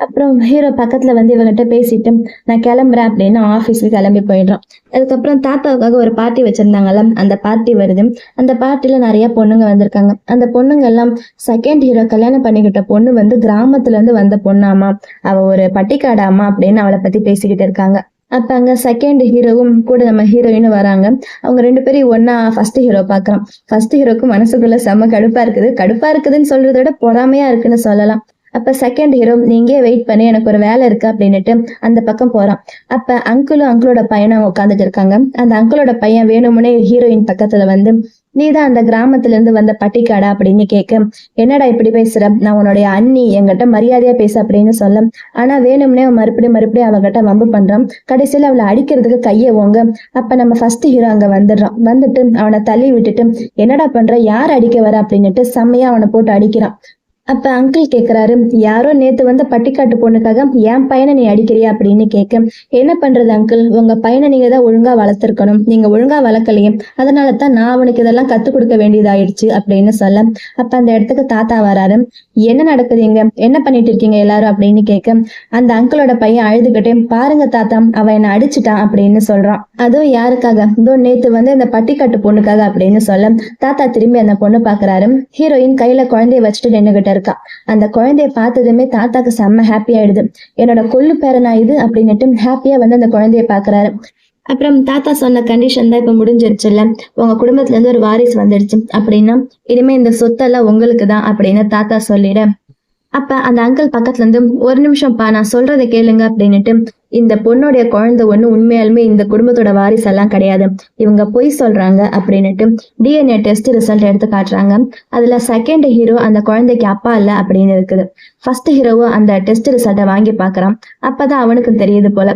அப்புறம் ஹீரோ பக்கத்துல வந்து இவங்கிட்ட பேசிட்டு நான் கிளம்புறேன் அப்படின்னு ஆபீஸ்க்கு கிளம்பி போயிடுறான். அதுக்கப்புறம் தாத்தாவுக்காக ஒரு பார்ட்டி வச்சிருந்தாங்கல்ல, அந்த பார்ட்டி வருது. அந்த பார்ட்டில நிறைய பொண்ணுங்க வந்திருக்காங்க. அந்த பொண்ணுங்க எல்லாம் செகண்ட் ஹீரோ கல்யாணம் பண்ணிக்கிட்ட பொண்ணு வந்து கிராமத்துல இருந்து வந்த பொண்ணாமா, அவ ஒரு பட்டிக்காடாமா அப்படின்னு அவளை பத்தி பேசிக்கிட்டு இருக்காங்க. அப்ப அங்க செகண்ட் ஹீரோவும் கூட நம்ம ஹீரோயினும் வராங்க. அவங்க 2 பேரும் ஒன்னா ஃபர்ஸ்ட் ஹீரோ பாக்குறான். ஃபர்ஸ்ட் ஹீரோக்கு மனசுக்குள்ள செம்ம கடுப்பா இருக்குது. கடுப்பா இருக்குதுன்னு சொல்றதை விட பொறாமையா இருக்குன்னு சொல்லலாம். அப்ப செகண்ட் ஹீரோ நீங்க வெயிட் பண்ணி எனக்கு ஒரு வேலை இருக்கு அப்படின்னுட்டு அந்த பக்கம் போறான். அப்ப அங்கிளும் அங்கிளோட பையனும் உட்காந்துட்டு இருக்காங்க. அந்த அங்கிளோட பையன் வேணும்னே ஹீரோயின் பக்கத்துல வந்து நீதான் அந்த கிராமத்துல இருந்து வந்த பட்டிக்காடா அப்படின்னு கேட்க, என்னடா இப்படி பேசுற, நான் உன்னுடைய அண்ணி, என்கிட்ட மரியாதையா பேச அப்படின்னு சொல்ல, ஆனா வேணும்னே அவன் மறுபடியும் அவகிட்ட வம்பு பண்றான். கடைசியில அவளை அடிக்கிறதுக்கு கைய ஓங்க. அப்ப நம்ம ஃபர்ஸ்ட் ஹீரோ அங்க வந்துடுறான். வந்துட்டு அவனை தள்ளி விட்டுட்டு என்னடா பண்ற, யார் அடிக்க வர அப்படின்னுட்டு செம்மையா அவனை போட்டு அடிக்கிறான். அப்ப அங்கிள் கேக்குறாரு, யாரோ நேத்து வந்த பட்டிக்காட்டு பொண்ணுக்காக என் பையனை நீ அடிக்கிறியா அப்படின்னு கேட்க, என்ன பண்றது அங்கிள், உங்க பையனை நீங்க தான் ஒழுங்கா வளர்த்திருக்கணும், நீங்க ஒழுங்கா வளர்க்கலையே, அதனாலதான் நான் அவனுக்கு இதெல்லாம் கத்து கொடுக்க வேண்டியதாயிடுச்சு அப்படின்னு சொல்ல, அப்ப அந்த இடத்துக்கு தாத்தா வராரு. என்ன நடக்குதுங்க, என்ன பண்ணிட்டு இருக்கீங்க எல்லாரும் அப்படின்னு கேட்க, அந்த அங்கிளோட பையன் அழுதுகிட்டே, பாருங்க தாத்தா, அவன் என்ன அடிச்சுட்டான் அப்படின்னு சொல்றான். அதுவும் யாருக்காக, இதோ நேத்து வந்து இந்த பட்டிக்காட்டு பொண்ணுக்காக அப்படின்னு சொல்ல, தாத்தா திரும்பி அந்த பொண்ணு பாக்குறாரு. ஹீரோயின் கையில குழந்தைய வச்சுட்டு நின்னுகிட்டு இருக்கா. அந்த குழந்தைய பார்த்ததுமே தாத்தாக்கு செம்ம ஹாப்பி ஆயிடுது. என்னோட கொள்ளு பேரனா இது அப்படின்னுட்டு ஹாப்பியா வந்து அந்த குழந்தைய பாக்குறாரு. அப்புறம் தாத்தா சொன்ன கண்டிஷன் தான் இப்ப முடிஞ்சிருச்சுல்ல, உங்க குடும்பத்துல இருந்து ஒரு வாரிசு வந்துடுச்சு அப்படின்னா இனிமே இந்த சொத்தெல்லாம் உங்களுக்கு தான் அப்படின்னு தாத்தா சொல்லிட, அப்ப அந்த அங்கிள் பக்கத்துல இருந்து, ஒரு நிமிஷம்ப்பா நான் சொல்றதை கேளுங்க அப்படின்னுட்டு, இந்த பொண்ணுடைய குழந்தை ஒண்ணு உண்மையாலுமே இந்த குடும்பத்தோட வாரிசெல்லாம் கிடையாது, இவங்க பொய் சொல்றாங்க அப்படின்னுட்டு டிஎன்ஏ டெஸ்ட் ரிசல்ட் எடுத்து காட்டுறாங்க. அதுல செகண்ட் ஹீரோ அந்த குழந்தைக்கு அப்பா இல்ல அப்படின்னு இருக்குது. ஃபர்ஸ்ட் ஹீரோவும் அந்த டெஸ்ட் ரிசல்ட்டை வாங்கி பாக்குறான். அப்பதான் அவனுக்கு தெரியுது போல.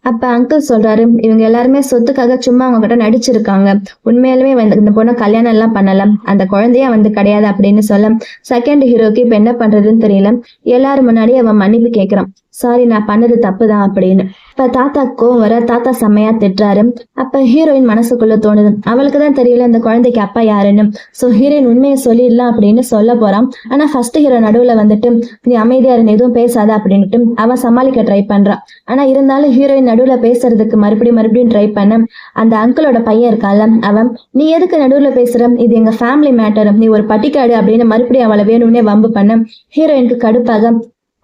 அப்ப அங்கிள் சொல்றாரு, இவங்க எல்லாருமே சொத்துக்காக சும்மா அவங்க கிட்ட நடிச்சிருக்காங்க, உண்மையாலுமே வந்து இந்த பொண்ணை கல்யாணம் எல்லாம் பண்ணல, அந்த குழந்தைய வந்து கிடையாது அப்படின்னு சொல்ல, செகண்ட் ஹீரோக்கு இப்ப என்ன பண்றதுன்னு தெரியல. எல்லாரும் முன்னாடி அவன் மன்னிப்பு கேட்கிறான், சாரி நான் பண்ணது தப்புதான் அப்படின்னு. இப்ப தாத்தா கோவம் வர தாத்தா செம்மையா திட்டுறாரு. அப்ப ஹீரோயின் மனசுக்குள்ள தோணுது, அவளுக்கு தான் தெரியல இந்த குழந்தைக்கு அப்பா யாருன்னு. சோ ஹீரோயின் உண்மையை சொல்லிடலாம் அப்படின்னு சொல்ல போறான். ஆனா ஃபர்ஸ்ட் ஹீரோ நடுவுல வந்துட்டு, நீ அமைதியா இருந்து எதுவும் பேசாத அப்படின்னுட்டு அவன் சமாளிக்க ட்ரை பண்றான். ஆனா இருந்தாலும் ஹீரோயின் நடுவுல பேசுறதுக்கு மறுபடியும் ட்ரை பண்ண, அந்த அங்கிளோட பையன் இருக்கால அவன், நீ எதுக்கு நடுவுல பேசுற, இது எங்க ஃபேமிலி மேட்டர், நீ ஒரு பட்டிக்காடு அப்படின்னு மறுபடியும் அவளை வேணும்னே வம்பு பண்ண. ஹீரோயினுக்கு கடுப்பாக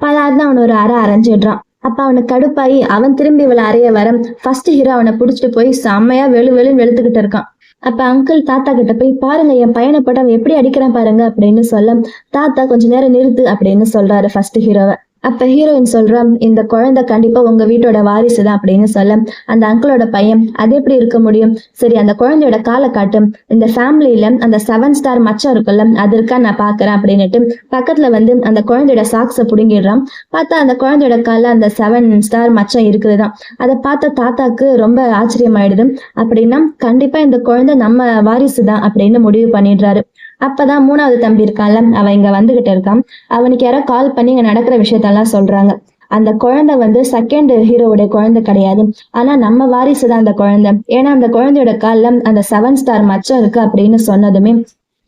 பலாதான் அவன் ஒரு அரைஞ்சிடுறான். அப்ப அவனுக்கு கடுப்பாயி அவன் திரும்பி இவளை அறைய வர, ஃபர்ஸ்ட் ஹீரோ அவனை புடிச்சிட்டு போய் செம்மையா வெளுன்னு வெளுத்துக்கிட்டு இருக்கான். அப்ப அங்கிள் தாத்தா கிட்ட போய், பாருங்க என் பையனை போட்டு அவன் எப்படி அடிக்கிறான் பாருங்க அப்படின்னு சொல்ல, தாத்தா கொஞ்ச நேரம் நிறுத்து அப்படின்னு சொல்றாரு ஃபர்ஸ்ட் ஹீரோவை. அப்ப ஹீரோயின் சொல்றான், இந்த குழந்தை கண்டிப்பா உங்க வீட்டோட வாரிசு தான் அப்படின்னு சொல்ல, அந்த அங்கிளோட பையன், அது எப்படி இருக்க முடியும், சரி அந்த குழந்தையோட காலை காட்டு, இந்த ஃபேமிலியில அந்த 7 ஸ்டார் மச்சம் இருக்குல்ல அது இருக்கா நான் பாக்குறேன் அப்படின்னுட்டு பக்கத்துல வந்து அந்த குழந்தையோட சாக்ஸை புடுங்கிடுறான். பார்த்தா அந்த குழந்தையோட கால அந்த 7 ஸ்டார் மச்சம் இருக்குதுதான். அதை பார்த்த தாத்தாக்கு ரொம்ப ஆச்சரியமாயிடுது. அப்படின்னா கண்டிப்பா இந்த குழந்தை நம்ம வாரிசு தான் அப்படின்னு முடிவு பண்ணிடுறாரு. அப்பதான் மூணாவது தம்பி இருக்கான்ல அவன் இங்க வந்துகிட்டு இருக்கான். அவனுக்கு யாரோ கால் பண்ணி இங்க நடக்கிற விஷயத்தெல்லாம் சொல்றாங்க. அந்த குழந்தை வந்து செகண்ட் ஹீரோவுடைய குழந்தை கிடையாது, ஆனா நம்ம வாரிசு தான் அந்த குழந்தை. ஏன்னா அந்த குழந்தையோட கால்ல அந்த 7 ஸ்டார் மச்சம் இருக்கு அப்படின்னு சொன்னதுமே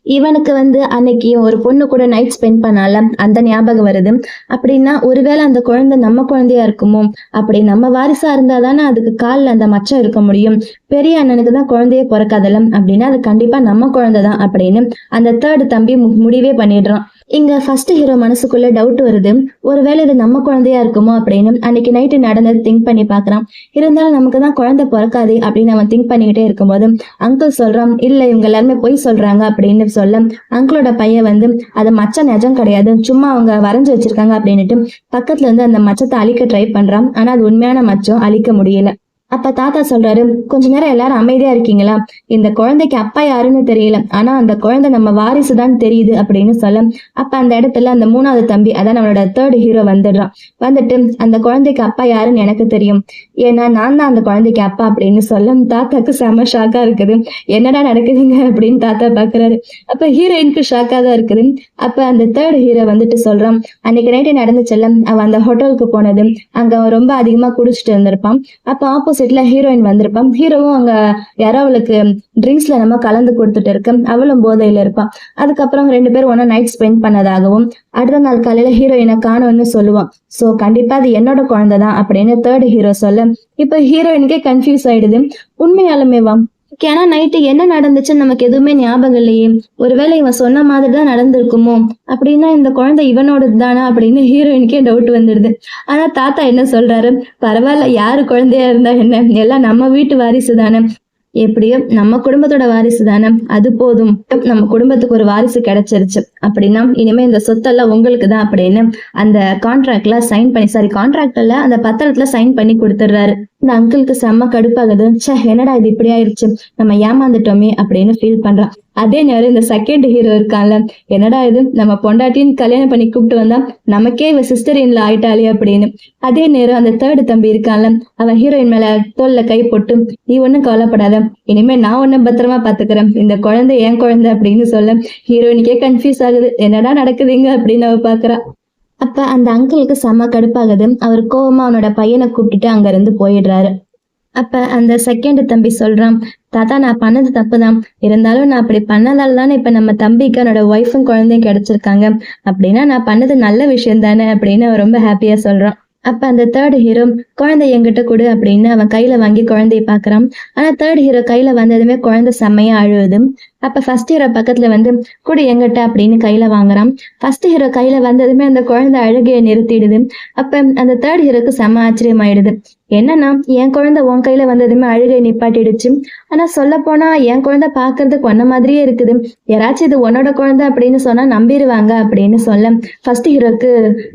இவனுக்கு வந்து அன்னைக்கு ஒரு பொண்ணு கூட நைட் ஸ்பெண்ட் பண்ணால அந்த ஞாபகம் வருது. அப்படின்னா ஒருவேளை அந்த குழந்தை நம்ம குழந்தையா இருக்குமோ, அப்படி நம்ம வாரிசா இருந்தா தானே அதுக்கு காலில் அந்த மச்சம் இருக்க முடியும். பெரிய அண்ணனுக்கு தான் குழந்தையே பிறக்காதல, அப்படின்னா அது கண்டிப்பா நம்ம குழந்தை தான் அப்படின்னு அந்த தேர்டு தம்பி முடிவே பண்ணிடுறான். இங்க ஃபர்ஸ்ட் ஹீரோ மனசுக்குள்ள டவுட் வருது, ஒருவேளை இது நம்ம குழந்தையா இருக்குமோ அப்படின்னு அன்னைக்கு நைட்டு நடந்தது திங்க் பண்ணி பாக்குறான். இருந்தாலும் நமக்கு தான் குழந்தை பிறக்காது அப்படின்னு அவன் திங்க் பண்ணிக்கிட்டே இருக்கும்போது அங்கிள் சொல்றான், இல்ல இவங்க எல்லாருமே பொய் சொல்றாங்க அப்படின்னு சொல்ல, அங்கிளோட பையன் வந்து அது மச்சம் நிஜம் கிடையாது, சும்மா அவங்க வரைஞ்சு வச்சிருக்காங்க அப்படின்னுட்டு பக்கத்துல இருந்து அந்த மச்சத்தை அழிக்க ட்ரை பண்றான். ஆனா அது உண்மையான மச்சம், அழிக்க முடியல. அப்ப தாத்தா சொல்றாரு, கொஞ்ச நேரம் எல்லாரும் அமைதியா இருக்கீங்களா, இந்த குழந்தைக்கு அப்பா யாருன்னு தெரியல, ஆனா அந்த குழந்தை நம்ம வாரிசு தான் தெரியுது அப்படின்னு சொல்ல, அப்ப அந்த இடத்துல அந்த மூணாவது தம்பி அதான் அவனோட தேர்ட் ஹீரோ வந்துடுறான். வந்துட்டு அந்த குழந்தைக்கு அப்பா யாருன்னு எனக்கு தெரியும், ஏன்னா நான் தான் அந்த குழந்தைக்கு அப்பா அப்படின்னு சொல்ல, தாத்தாக்கு செம ஷாக்கா இருக்குது. என்னடா நடக்குதுங்க அப்படின்னு தாத்தா பாக்குறாரு. அப்ப ஹீரோயினுக்கு ஷாக்கா தான் இருக்குது. அப்ப அந்த தேர்ட் ஹீரோ வந்துட்டு சொல்றான், அன்னைக்கு நைட்டு நடந்துச்சல்ல, அவன் அந்த ஹோட்டலுக்கு போனது, அங்க அவன் ரொம்ப அதிகமா குடிச்சிட்டு இருந்திருப்பான். அப்ப ஆப்போசிட்ல ஹீரோயின் வந்திருப்பான். ஹீரோவும் அங்க யாரோ அவளுக்கு ட்ரிங்க்ஸ்ல நம்ம கலந்து கொடுத்துட்டு இருக்க, அவளும் போதையில இருப்பான். அதுக்கப்புறம் 2 பேரும் ஒன்னா நைட் ஸ்பெண்ட் பண்ணதாகவும் அடுத்த நாள் காலையில ஹீரோயினை காணும்னு சொல்லுவான். சோ கண்டிப்பா அது என்னோட குழந்தை தான் அப்படின்னு தேர்ட் ஹீரோ சொல்ல, இப்ப ஹீரோயினுக்கே கன்ஃபியூஸ் ஆயிடுது, உண்மையாலுமேவா, ஏன்னா நைட்டு என்ன நடந்துச்சுன்னு நமக்கு எதுவுமே ஞாபகம் இல்லையே, ஒருவேளை இவன் சொன்ன மாதிரிதான் நடந்திருக்குமோ, அப்படின்னா இந்த குழந்தை இவனோடது தானா அப்படின்னு ஹீரோயினுக்கே டவுட் வந்துடுது. ஆனா தாத்தா என்ன சொல்றாரு, பரவாயில்ல யாரு குழந்தையா இருந்தா என்ன, எல்லாம் நம்ம வீட்டு வாரிசு தானே, எப்படியோ நம்ம குடும்பத்தோட வாரிசு தானே, அது போதும், நம்ம குடும்பத்துக்கு ஒரு வாரிசு கிடைச்சிருச்சு அப்படின்னா இனிமே இந்த சொத்தெல்லாம் உங்களுக்கு தான் அப்படின்னு அந்த கான்ட்ராக்ட்ல சைன் பண்ணி, கான்ட்ராக்ட்ல அந்த பத்திரத்துல சைன் பண்ணி கொடுத்துடுறாரு. இந்த அங்கிளுக்கு செம்ம கடுப்பாகுது, ச்சே என்னடா இது இப்படி ஆயிடுச்சு, நம்ம ஏமாந்துட்டோமே அப்படின்னு ஃபீல் பண்றான். அதே நேரம் இந்த செகண்ட் ஹீரோ இருக்கான்ல, என்னடா இது நம்ம பொண்டாட்டின்னு கல்யாணம் பண்ணி கூப்பிட்டு வந்தா நமக்கே இவ சிஸ்டர் இன்ல ஆயிட்டாளே அப்படின்னு. அதே நேரம் அந்த தேர்டு தம்பி இருக்கான்ல, அவன் ஹீரோயின் மேல தோல்ல கை போட்டு, நீ ஒண்ணும் கவலைப்படாத, இனிமே நான் ஒன்னும் பத்திரமா பாத்துக்கிறேன், இந்த குழந்தை என் குழந்தை அப்படின்னு சொல்ல ஹீரோயினுக்கே கன்ஃபியூஸ் ஆகுது, என்னடா நடக்குதுங்க அப்படின்னு அவ பாக்குறா. அப்ப அந்த அங்கிளுக்கு செம்ம கடுப்பாகுது. அவர் கோவமா அவனோட பையனை கூப்பிட்டுட்டு அங்க இருந்து போயிடுறாரு. அப்ப அந்த செகண்ட் தம்பி சொல்றான், தாத்தா நான் பண்ணது தப்புதான், இருந்தாலும் நான் அப்படி பண்ணதால தானே இப்ப நம்ம தம்பிக்கு அவனோட ஒய்ஃபும் குழந்தையும் கிடைச்சிருக்காங்க, அப்படின்னா நான் பண்ணது நல்ல விஷயம் தானே அப்படின்னு அவன் ரொம்ப ஹாப்பியா சொல்றான். அப்ப அந்த தேர்ட் ஹீரோ, குழந்தை என்கிட்ட கொடு அப்படின்னு அவன் கையில வாங்கி குழந்தைய பாக்குறான். ஆனா தேர்ட் ஹீரோ கையில வந்ததுமே குழந்தை செம்மையா அழுவுது. அப்ப ஃபர்ஸ்ட் ஹீரோ பக்கத்துல வந்து குடு எங்கிட்ட அப்படின்னு கையில வாங்குறான். ஃபர்ஸ்ட் ஹீரோ கையில வந்ததுமே அந்த குழந்தை அழுகையை நிறுத்திடுது. அப்ப அந்த தேர்ட் ஹீரோக்கு செம்ம ஆச்சரியம் ஆயிடுது. என்னன்னா என் குழந்தை உன் கையில வந்ததுமே அழுகை நிப்பாட்டிடுச்சு, ஆனா சொல்ல போனா என் குழந்தை பாக்குறதுக்கு ஒன்ன மாதிரியே இருக்குது, யாராச்சும் இது உன்னோட குழந்தை அப்படின்னு சொன்னா நம்பிடுவாங்க அப்படின்னு சொல்ல ஃபர்ஸ்ட் ஹீரோக்கு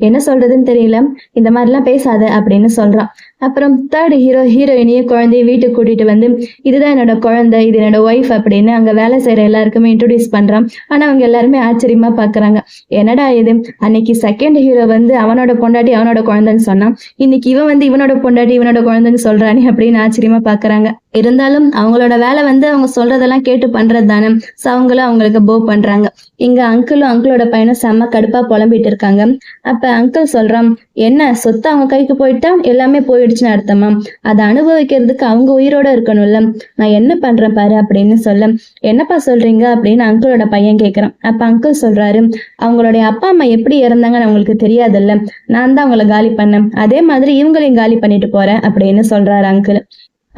என்ன சொல்றதுன்னு தெரியல. இந்த மாதிரிலாம் பேசாத அப்படின்னு சொல்றான். அப்புறம் தேர்ட் ஹீரோ ஹீரோயினையும் குழந்தைய வீட்டுக்கு கூட்டிட்டு வந்து, இதுதான் என்னோட குழந்தை, இது என்னோட ஒய்ஃப் அப்படின்னு அங்க வேலை செய்யற எல்லாருக்குமே இன்ட்ரோடியூஸ் பண்றான். ஆனா அவங்க எல்லாருமே ஆச்சரியமா பாக்குறாங்க, என்னடா இது, அன்னைக்கு செகண்ட் ஹீரோ வந்து அவனோட பொண்டாட்டி அவனோட குழந்தைன்னு சொன்னான், இன்னைக்கு இவன் வந்து இவனோட பொண்டாட்டி இவனோட குழந்தைன்னு சொல்றானே அப்படின்னு ஆச்சரியமா பாக்குறாங்க. இருந்தாலும் அவங்களோட வேலை வந்து அவங்க சொல்றதெல்லாம் கேட்டு பண்றது தானே, சோ அவங்களும் அவங்களுக்கு போ பண்றாங்க. இங்க அங்கிளும் அங்கிளோட பையனும் செம்ம கடுப்பா புலம்பிட்டு இருக்காங்க. அப்ப அங்கிள் சொல்றான், என்ன சொத்து அவங்க கைக்கு போயிட்டா எல்லாமே போயிடுச்சுன்னு அர்த்தமா, அதை அனுபவிக்கிறதுக்கு அவங்க உயிரோட இருக்கணும்ல, நான் என்ன பண்றேன் பாரு அப்படின்னு சொல்ல, என்னப்பா சொல்றீங்க அப்படின்னு அங்கிளோட பையன் கேக்குறான். அப்ப அங்கிள் சொல்றாரு, அவங்களுடைய அப்பா அம்மா எப்படி இறந்தாங்கன்னு அவங்களுக்கு தெரியாதுல்ல, நான் தான் அவங்கள காலி பண்ணேன், அதே மாதிரி இவங்களையும் காலி பண்ணிட்டு போறேன் அப்படின்னு சொல்றாரு அங்கிள்.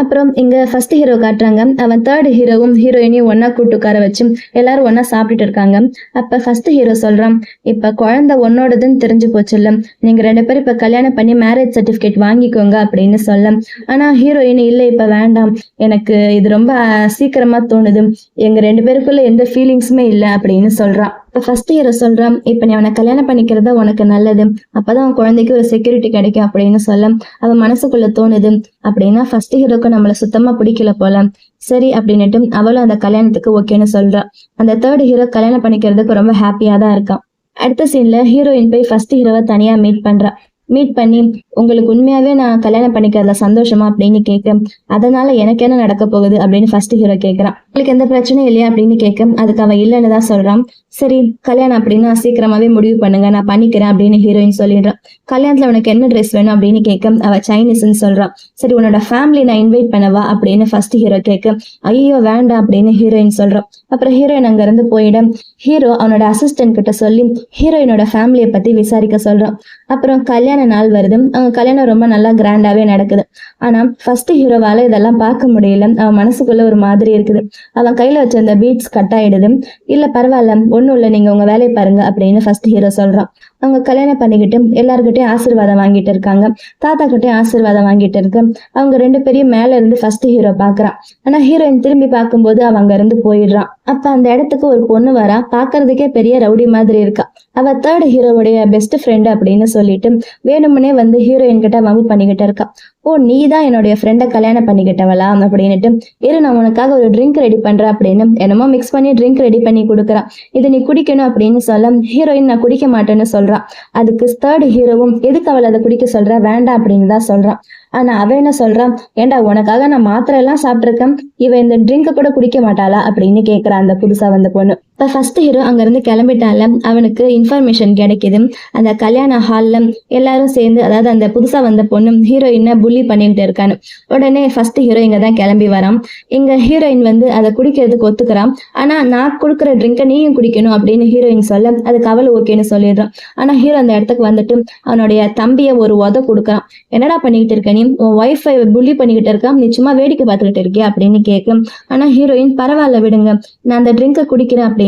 அப்புறம் இங்க ஃபர்ஸ்ட் ஹீரோ காட்டுறாங்க. அவன் தேர்ட் ஹீரோவும் ஹீரோயினையும் ஒன்னா கூட்டு உட்கார வச்சு எல்லாரும் ஒன்னா சாப்பிட்டுட்டு இருக்காங்க. அப்ப ஃபர்ஸ்ட் ஹீரோ சொல்றான், இப்ப குழந்தை ஒன்னோடதுன்னு தெரிஞ்சு போச்சுல்ல, நீங்க 2 பேரும் இப்ப கல்யாணம் பண்ணி மேரேஜ் சர்டிபிகேட் வாங்கிக்கோங்க அப்படின்னு சொல்ல, ஆனா ஹீரோயின் இல்ல இப்ப வேண்டாம், எனக்கு இது ரொம்ப சீக்கிரமா தோணுது, எங்க 2 பேருக்குள்ள எந்த ஃபீலிங்ஸுமே இல்லை அப்படின்னு சொல்றான். இப்ப ஃபர்ஸ்ட் ஹீரோ சொல்றான், இப்ப நீ அவனை கல்யாணம் பண்ணிக்கிறதா உனக்கு நல்லது, அப்பதான் அவன் குழந்தைக்கு ஒரு செக்யூரிட்டி கிடைக்கும் அப்படின்னு சொல்ல அவன் மனசுக்குள்ள தோணுது. அப்படின்னா ஃபர்ஸ்ட் ஹீரோக்கு நம்மள சுத்தமா பிடிக்கல போல, சரி அப்படின்னுட்டு அவளும் அந்த கல்யாணத்துக்கு ஓகேன்னு சொல்றா. அந்த தேர்ட் ஹீரோ கல்யாணம் பண்ணிக்கிறதுக்கு ரொம்ப ஹாப்பியா தான் இருக்கான். அடுத்த சீன்ல ஹீரோயின் போய் ஃபர்ஸ்ட் ஹீரோவை தனியா மீட் பண்றா. மீட் பண்ணி, உங்களுக்கு உண்மையாவே நான் கல்யாணம் பண்ணிக்கிறதுல சந்தோஷமா அப்படின்னு கேட்க, அதனால எனக்கு என்ன நடக்க போகுது அப்படின்னு ஃபர்ஸ்ட் ஹீரோ கேட்கறான். உங்களுக்கு எந்த பிரச்சனையும் இல்லையா அப்படின்னு கேட்க, அதுக்கு அவன் இல்லைன்னு தான் சொல்றான். சரி கல்யாணம் அப்படின்னா சீக்கிரமாவே முடிவு பண்ணுங்க, நான் பண்ணிக்கிறேன் அப்படின்னு ஹீரோயின் சொல்லிடுறான். கல்யாணத்துல உனக்கு என்ன ட்ரெஸ் வேணும் அப்படின்னு கேட்க அவ சைனீஸ்ன்னு சொல்றான். சரி உன்னோட ஃபேமிலி நான் இன்வைட் பண்ணவா அப்படின்னு ஃபர்ஸ்ட் ஹீரோ கேட்க, ஐயோ வேண்டாம் அப்படின்னு ஹீரோயின் சொல்றான். அப்புறம் ஹீரோயின் அங்க இருந்து போயிட ஹீரோ அவனோட அசிஸ்டன்ட் கிட்ட சொல்லி ஹீரோயினோட ஃபேமிலியை பத்தி விசாரிக்க சொல்றான். அப்புறம் கல்யாண நாள் வருது. அவங்க கல்யாணம் ரொம்ப நல்லா கிராண்டாவே நடக்குது. ஆனா ஃபர்ஸ்ட் ஹீரோவால இதெல்லாம் பார்க்க முடியல. அவன் மனசுக்குள்ள ஒரு மாதிரி இருக்குது. அவன் கையில வச்சிருந்த பீட்ஸ் கட் ஆயிடுது. இல்ல பரவாயில்ல ஒண்ணும் இல்ல, நீங்க உங்க வேலையை பாருங்க அப்படின்னு ஃபர்ஸ்ட் ஹீரோ சொல்றான். அவங்க கல்யாணம் பண்ணிக்கிட்டு எல்லாருக்கிட்டையும் ஆசீர்வாதம் வாங்கிட்டு இருக்காங்க. தாத்தா கிட்டையும் ஆசீர்வாதம் வாங்கிட்டு இருக்கு. அவங்க 2 பேரையும் மேல இருந்து ஃபர்ஸ்ட் ஹீரோ பாக்குறான். ஆனா ஹீரோயின் திரும்பி பார்க்கும்போது அவன் அங்க இருந்து போயிடுறான். அப்ப அந்த இடத்துக்கு ஒரு பொண்ணு வரா. பாக்குறதுக்கே பெரிய ரவுடி மாதிரி இருக்கா. அவ தேர்ட் ஹீரோவுடைய பெஸ்ட் ஃப்ரெண்ட் அப்படின்னு சொல்லிட்டு வேணும்னே வந்து ஹீரோயின் கிட்ட வம்பு பண்ணிக்கிட்டு இருக்கா. ஓ நீ தான் என்னுடைய ஃப்ரெண்டை கல்யாணம் பண்ணிக்கிட்டவளா அப்படின்னுட்டு, இரு நான் உனக்காக ஒரு ட்ரிங்க் ரெடி பண்றேன் அப்படின்னு என்னமோ மிக்ஸ் பண்ணி ட்ரிங்க் ரெடி பண்ணி கொடுக்குறான். இதை நீ குடிக்கணும் அப்படின்னு சொல்ல ஹீரோயின் நான் குடிக்க மாட்டேன்னு சொல்றான். அதுக்கு தேர்ட் ஹீரோவும் எதுக்கு அவள் அதை குடிக்க சொல்ற, வேண்டாம் அப்படின்னு தான் சொல்றான். ஆனா அவன் என்ன சொல்றான், ஏண்டா உனக்காக நான் மாத்திரை எல்லாம் சாப்பிட்டிருக்கேன், இவன் இந்த ட்ரிங்க கூட குடிக்க மாட்டாளா அப்படின்னு கேக்குறான் அந்த புதுசா வந்த பொண்ணு. இப்ப ஃபர்ஸ்ட் ஹீரோ அங்க இருந்து கிளம்பிட்டால அவனுக்கு இன்ஃபர்மேஷன் கிடைக்குது. அந்த கல்யாண ஹால்ல எல்லாரும் சேர்ந்து, அதாவது அந்த புதுசா வந்த பொண்ணு ஹீரோயினை புள்ளி பண்ணிக்கிட்டு இருக்கான்னு. உடனே ஃபர்ஸ்ட் ஹீரோ இங்க தான் கிளம்பி வரான். இங்க ஹீரோயின் வந்து அதை குடிக்கிறதுக்கு ஒத்துக்கிறான். ஆனா நான் கொடுக்குற ட்ரிங்கை நீயும் குடிக்கணும் அப்படின்னு ஹீரோயின் சொல்ல அதுக்கு அவள் ஓகேன்னு சொல்லிடுறான். ஆனா ஹீரோ அந்த இடத்துக்கு வந்துட்டு அவனுடைய தம்பிய ஒரு உத கொடுக்குறான். என்னடா பண்ணிக்கிட்டு இருக்க, நீ உன் ஒய்ஃபை புள்ளி பண்ணிக்கிட்டு இருக்கான், நீ சும்மா வேடிக்கை பார்த்துக்கிட்டு இருக்கியா அப்படின்னு கேட்கும். ஆனா ஹீரோயின் பரவாயில்ல விடுங்க, நான் அந்த ட்ரிங்கை குடிக்கிறேன் அப்படின்னு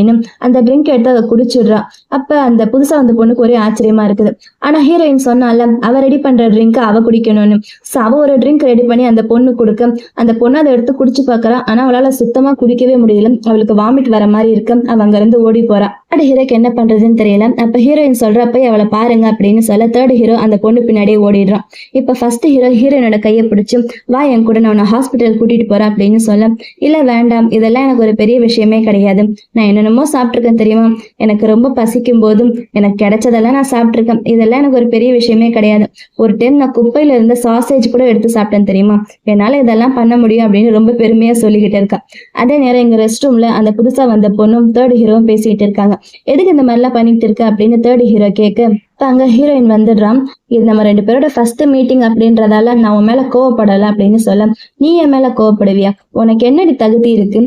அந்த ட்ரிங்க் எடுத்து அதை குடிச்சிடுறா. அப்ப அந்த புதுசா வந்த பொண்ணுக்கு ஒரே ஆச்சரியமா இருக்குது. ஆனா ஹீரோயின் சொன்னால அவ ரெடி பண்ற ட்ரிங்க் அவ குடிக்கணும்னு. அவ ஒரு ட்ரிங்க் ரெடி பண்ணி அந்த பொண்ணு கொடுக்க அந்த பொண்ணு அதை எடுத்து குடிச்சு பாக்குறா. ஆனா அவளால சுத்தமா குடிக்கவே முடியல. அவளுக்கு வாமிட் வர மாதிரி இருக்கு. அவ அங்க இருந்து ஓடி போறா. தேர்ட் ஹீரோக்கு என்ன பண்றதுன்னு தெரியல. அப்ப ஹீரோயின் சொல்றப்ப அவளை பாருங்க அப்படின்னு சொல்ல தேர்ட் ஹீரோ அந்த பொண்ணு பின்னாடியே ஓடிடுறான். இப்ப ஃபர்ஸ்ட் ஹீரோ ஹீரோயினோட கையை பிடிச்சி வா என் கூட நான் உன்னை ஹாஸ்பிட்டல் கூட்டிட்டு போறேன் அப்படின்னு சொல்ல, இல்ல வேண்டாம், இதெல்லாம் எனக்கு ஒரு பெரிய விஷயமே கிடையாது. நான் என்னென்னமோ சாப்பிட்டிருக்கேன் தெரியுமா, எனக்கு ரொம்ப பசிக்கும் போதும் எனக்கு கிடைச்சதெல்லாம் நான் சாப்பிட்டிருக்கேன். இதெல்லாம் எனக்கு ஒரு பெரிய விஷயமே கிடையாது. ஒரு டைம் நான் குப்பையில இருந்த சாசேஜ் கூட எடுத்து சாப்பிட்டேன் தெரியுமா, என்னால இதெல்லாம் பண்ண முடியும் அப்படின்னு ரொம்ப பெருமையா சொல்லிக்கிட்டு இருக்கா. அதே நேரம் எங்க ரெஸ்ட் ரூம்ல அந்த புதுசா வந்த பொண்ணும் தேர்ட் ஹீரோவும் பேசிட்டு இருக்காங்க. எதுக்கு இந்த மாதிரிலாம் பண்ணிட்டு இருக்க அப்படின்னு தேர்ட் ஹீரோ கேட்க, அங்க ஹீரோயின் வந்துடுறான். இது நம்ம 2 பேரோட ஃபர்ஸ்ட் மீட்டிங் அப்படின்றதால நான் உன் மேல கோவப்படல அப்படின்னு சொல்ல, நீ என் மேல கோவப்படுவியா, உனக்கு என்னடி தகுதி இருக்கு,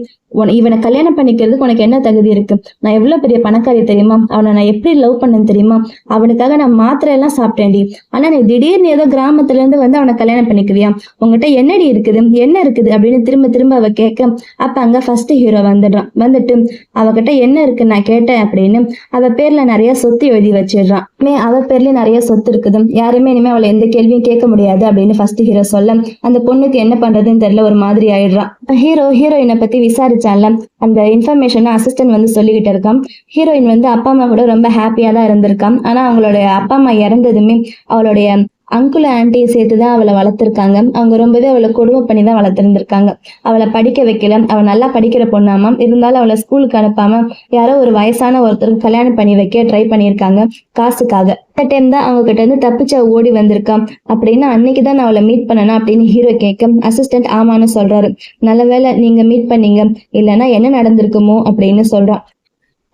இவனை கல்யாணம் பண்ணிக்கிறதுக்கு உனக்கு என்ன தகுதி இருக்கு, நான் எவ்வளவு பெரிய பணக்காரி தெரியுமா, அவனை நான் எப்படி லவ் பண்ணேன் தெரியுமா, அவனுக்காக நான் மாத்திரை எல்லாம் சாப்பிட்டேன்டி, ஆனா நீ திடீர்னு ஏதோ கிராமத்துல இருந்து வந்து அவனை கல்யாணம் பண்ணிக்குவியா, உங்ககிட்ட என்னடி இருக்குது, என்ன இருக்குது அப்படின்னு திரும்ப திரும்ப அவ கேட்க, அப்ப அங்க ஃபர்ஸ்ட் ஹீரோ வந்துடுறான். வந்துட்டு அவகிட்ட என்ன இருக்கு நான் கேட்டேன் அப்படின்னு அவ பேர்ல நிறைய சொத்து எழுதி வச்சிடுறான். அவ பேர்லயே நிறைய சொத்து இருக்குது, யாருமே இனிமே அவளை எந்த கேள்வியும் கேட்க முடியாது அப்படின்னு ஃபர்ஸ்ட் ஹீரோ சொல்ல, அந்த பொண்ணுக்கு என்ன பண்றதுன்னு தெரியல, ஒரு மாதிரி ஆயிடுறான். ஹீரோயினை பத்தி விசாரிச்சால அந்த இன்ஃபர்மேஷன் அசிஸ்டன்ட் வந்து சொல்லிக்கிட்டு இருக்கான். ஹீரோயின் வந்து அப்பா அம்மா கூட ரொம்ப ஹாப்பியா தான் இருந்திருக்கான். ஆனா அவங்களுடைய அப்பா அம்மா இறந்ததுமே அவளுடைய அங்குள் ஆன்ட்டியை சேர்த்துதான் அவளை வளர்த்துருக்காங்க. அவங்க ரொம்பவே அவளை கொடுமை பண்ணி தான் வளர்த்துருந்துருக்காங்க. அவளை படிக்க வைக்கல. அவள் நல்லா படிக்கிற பொண்ணாமா, இருந்தாலும் அவளை ஸ்கூலுக்கு அனுப்பாம யாரோ ஒரு வயசான ஒருத்தருக்கு கல்யாணம் பண்ணி வைக்க ட்ரை பண்ணியிருக்காங்க காசுக்காக. அந்த டைம் தான் அவங்க கிட்ட இருந்து தப்பிச்சா ஓடி வந்திருக்கான் அப்படின்னு அன்னைக்குதான் நான் அவளை மீட் பண்ணனா அப்படின்னு ஹீரோ கேட்க, அசிஸ்டன்ட் ஆமான்னு சொல்றாரு. நல்ல வேளை நீங்க மீட் பண்ணீங்க, இல்லைன்னா என்ன நடந்திருக்குமோ அப்படின்னு சொல்றான்.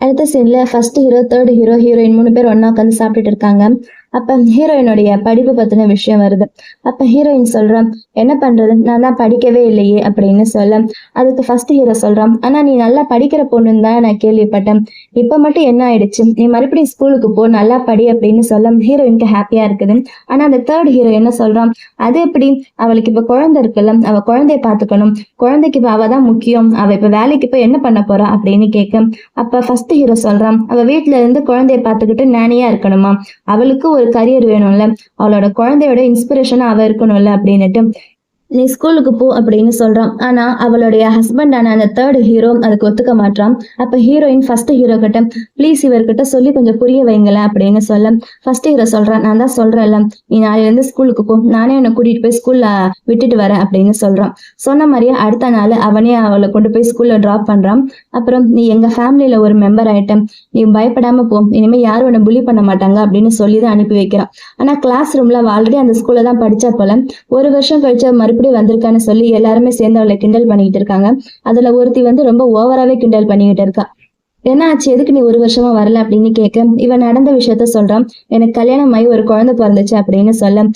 அடுத்த சீன்ல first hero, third hero, heroine 3 பேர் ஒன்னா உட்காந்து சாப்பிட்டுட்டு இருக்காங்க. அப்ப ஹீரோயினுடைய படிப்பு பத்தின விஷயம் வருது. அப்ப ஹீரோயின் சொல்றான், என்ன பண்றது, நான் தான் படிக்கவே இல்லையே அப்படின்னு சொல்ல, அதுக்கு ஃபர்ஸ்ட் ஹீரோ சொல்றான், ஆனா நீ நல்லா படிக்கிற பொண்ணுன்னு தான் நான் கேள்விப்பட்டேன், இப்ப மட்டும் என்ன ஆயிடுச்சு, நீ மறுபடியும் ஸ்கூலுக்கு போ, நல்லா படி அப்படின்னு சொல்ல ஹீரோயினுக்கு ஹாப்பியா இருக்குது. ஆனா அந்த தேர்ட் ஹீரோ என்ன சொல்றான், அது எப்படி, அவளுக்கு இப்ப குழந்தை இருக்குல்ல, அவ குழந்தைய பாத்துக்கணும், குழந்தைக்கு இப்ப அவ தான் முக்கியம், அவ இப்ப வேலைக்கு போய் என்ன பண்ண போறா அப்படின்னு கேட்க, அப்ப ஃபர்ஸ்ட் ஹீரோ சொல்றான், அவ வீட்டுல இருந்து குழந்தைய பாத்துக்கிட்டு நானியா இருக்கணுமா, அவளுக்கு ஒரு கரியர் வேணும்ல, அவளோட குழந்தையோட இன்ஸ்பிரேஷனா அவ இருக்கணும்ல அப்படின்னுட்டு நீ ஸ்கூலுக்கு போ அப்படின்னு சொல்றான். ஆனா அவளுடைய ஹஸ்பண்டான அந்த தேர்ட் ஹீரோ அதுக்கு ஒத்துக்க மாட்டான். அப்ப ஹீரோயின் ஃபர்ஸ்ட் ஹீரோ கிட்ட, ப்ளீஸ் இவர்கிட்ட சொல்லி கொஞ்சம் புரிய வைங்களேன் அப்படின்னு சொல்ல, ஃபர்ஸ்ட் ஹீரோ சொல்றான், நான் தான் சொல்றேன்ல, நீ நாளையில இருந்து ஸ்கூலுக்கு போ, நானே உன்னை கூட்டிட்டு போய் ஸ்கூல்ல விட்டுட்டு வரேன் அப்படின்னு சொல்றான். சொன்ன மாதிரியே அடுத்த நாள் அவனே அவளை கொண்டு போய் ஸ்கூல்ல டிராப் பண்றான். அப்புறம் நீ எங்க ஃபேமிலியில ஒரு மெம்பர் ஆயிட்ட, நீ பயப்படாம போ, இனிமே யாரும் உன்னை புலி பண்ண மாட்டாங்க அப்படின்னு சொல்லிதான் அனுப்பி வைக்கிறான். ஆனா கிளாஸ் ரூம்ல ஆல்ரெடி அந்த ஸ்கூல்ல தான் படிச்சா போல, ஒரு வருஷம் கழிச்சு மறுபடியும் வந்திருக்கான்னு சொல்லி எல்லாருமே சேர்ந்து அவளை கிண்டல் பண்ணிக்கிட்டு இருக்காங்க. அதுல ஒருத்தி வந்து ரொம்ப ஓவராவே கிண்டல் பண்ணிக்கிட்டு இருக்கா. என்ன ஆச்சு, எதுக்கு நீ ஒரு வருஷமா வரல அப்படின்னு கேட்க, இவன் நடந்த விஷயத்த சொல்றான், எனக்கு கல்யாணம் ஆகி ஒரு குழந்தை பிறந்துச்சு அப்படின்னு சொல்ல,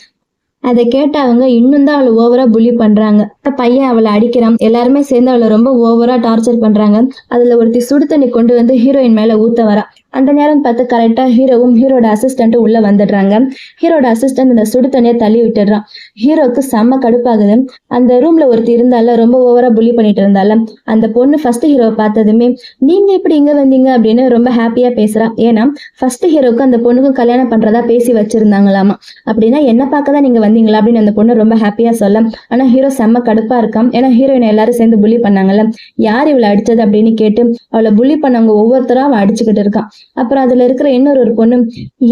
அதை கேட்டவங்க இன்னும் தான் அவளை ஓவரா புலி பண்றாங்க. பையன் அவளை அடிக்கிறான், எல்லாருமே சேர்ந்து அவளை ரொம்ப ஓவரா டார்ச்சர் பண்றாங்க. அதுல ஒருத்தி சுடு தண்ணி கொண்டு வந்து ஹீரோயின் மேல ஊத்த வரா. அந்த நேரம் பார்த்து கரெக்டா ஹீரோவும் ஹீரோட அசிஸ்டன்ட்டும் உள்ள வந்துடுறாங்க. ஹீரோட அசிஸ்டன்ட் இந்த சுடு தண்ணியை தள்ளி விட்டுடுறான். ஹீரோக்கு செம்ம கடுப்பாகுது. அந்த ரூம்ல ஒருத்தி இருந்தால, ரொம்ப ஓவரா புலி பண்ணிட்டு இருந்தால, அந்த பொண்ணு ஃபர்ஸ்ட் ஹீரோவை பார்த்ததுமே நீங்க எப்படி இங்க வந்தீங்க அப்படின்னு ரொம்ப ஹாப்பியா பேசுறா. ஏன்னா ஃபர்ஸ்ட் ஹீரோக்கு அந்த பொண்ணுக்கும் கல்யாணம் பண்றதா பேசி வச்சிருந்தாங்களாமா. அப்படின்னா என்ன பார்க்கதான் நீங்க வந்தீங்களா அப்படின்னு அந்த பொண்ணு ரொம்ப ஹாப்பியா சொல்ல, ஆனா ஹீரோ செம்ம கடுப்பா இருக்கான். ஏன்னா ஹீரோயினை எல்லாரும் சேர்ந்து புலி பண்ணாங்கல்ல, யார் இவளை அடிச்சது அப்படின்னு கேட்டு அவளை புலி பண்ணவங்க ஒவ்வொருத்தரா அவன் அடிச்சுக்கிட்டு இருக்கான். அப்புறம் அதுல இருக்கிற இன்னொரு பொண்ணு,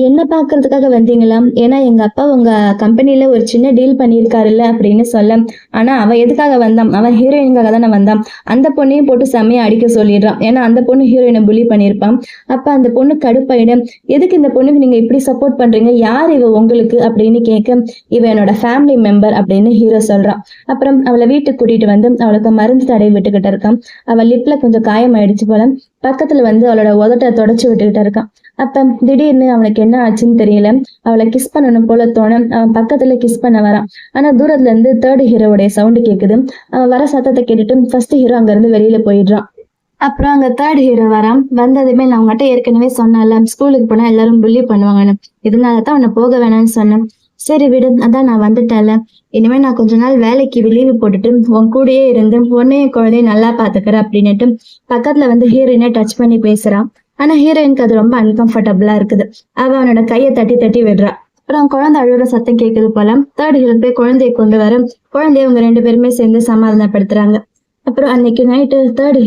என்ன பாக்குறதுக்காக வந்தீங்களா, ஏன்னா எங்க அப்பா உங்க கம்பெனில ஒரு சின்ன டீல் பண்ணியிருக்காருல்ல அப்படின்னு சொல்ல, ஆனா அவன் எதுக்காக வந்தான், அவன் ஹீரோயினுக்காக தானே வந்தான். அந்த பொண்ணையும் போட்டு செம்மையா அடிக்க சொல்லிடுறான். ஏன்னா அந்த பொண்ணு ஹீரோயினை புலி பண்ணியிருப்பான். அப்ப அந்த பொண்ணு கடுப்பாயிடும், எதுக்கு இந்த பொண்ணுக்கு நீங்க இப்படி சப்போர்ட் பண்றீங்க, யார் இவ உங்களுக்கு அப்படின்னு கேட்க, இவ என்னோட ஃபேமிலி மெம்பர் அப்படின்னு ஹீரோ சொல்றான். அப்புறம் அவளை வீட்டுக்கு கூட்டிட்டு வந்து அவளுக்கு மருந்து தடவி விட்டுக்கிட்டு இருக்கான். அவள் லிப்ல கொஞ்சம் காயம் ஆயிடுச்சு போல, பக்கத்துல வந்து அவளோட உதட்ட தொடச்சு விட்டுக்கிட்டு இருக்கான். அப்ப திடீர்னு அவனுக்கு என்ன ஆச்சுன்னு தெரியல, அவளை கிஸ் பண்ணணும் போல தோண அவன் பக்கத்துல கிஸ் பண்ண வரான். ஆனா தூரத்துல இருந்து தேர்ட் ஹீரோவுடைய சவுண்டு கேக்குது. அவன் வர சத்தத்தை கேட்டுட்டு ஃபர்ஸ்ட் ஹீரோ அங்க இருந்து வெளியில போயிடுறான். அப்புறம் அங்க தேர்ட் ஹீரோ வரான். வந்ததுமே நான் உங்ககிட்ட ஏற்கனவே சொன்னேன்ல, ஸ்கூலுக்கு போனா எல்லாரும் புள்ளி பண்ணுவாங்கன்னு, இதனாலதான் உன்னை போக வேணாம்னு சொன்னேன். சரி விடு, அதான் நான் வந்துட்டேன்ல, இனிமே நான் கொஞ்ச நாள் வேலைக்கு லீவு போட்டுட்டு உன் கூடயே இருந்து உன்னையும் குழந்தையும் நல்லா பாத்துக்கிறேன் அப்படின்னுட்டு பக்கத்துல வந்து ஹீரோயினை டச் பண்ணி பேசுறான். ஆனா ஹீரோயினுக்கு அது ரொம்ப அன்கம்ஃபர்டபுளா இருக்குது. அவனோட கையை தட்டி தட்டி விடுறா. அப்புறம் குழந்தை அழுகுற சத்தம் கேட்குது போல. தேர்ட் ஹீரோ போய் குழந்தைய கொண்டு வர குழந்தைய அவங்க 2 பேருமே சேர்ந்து சமாதானப்படுத்துறாங்க. அப்புறம் அன்னைக்கு நைட்டு தேர்ட்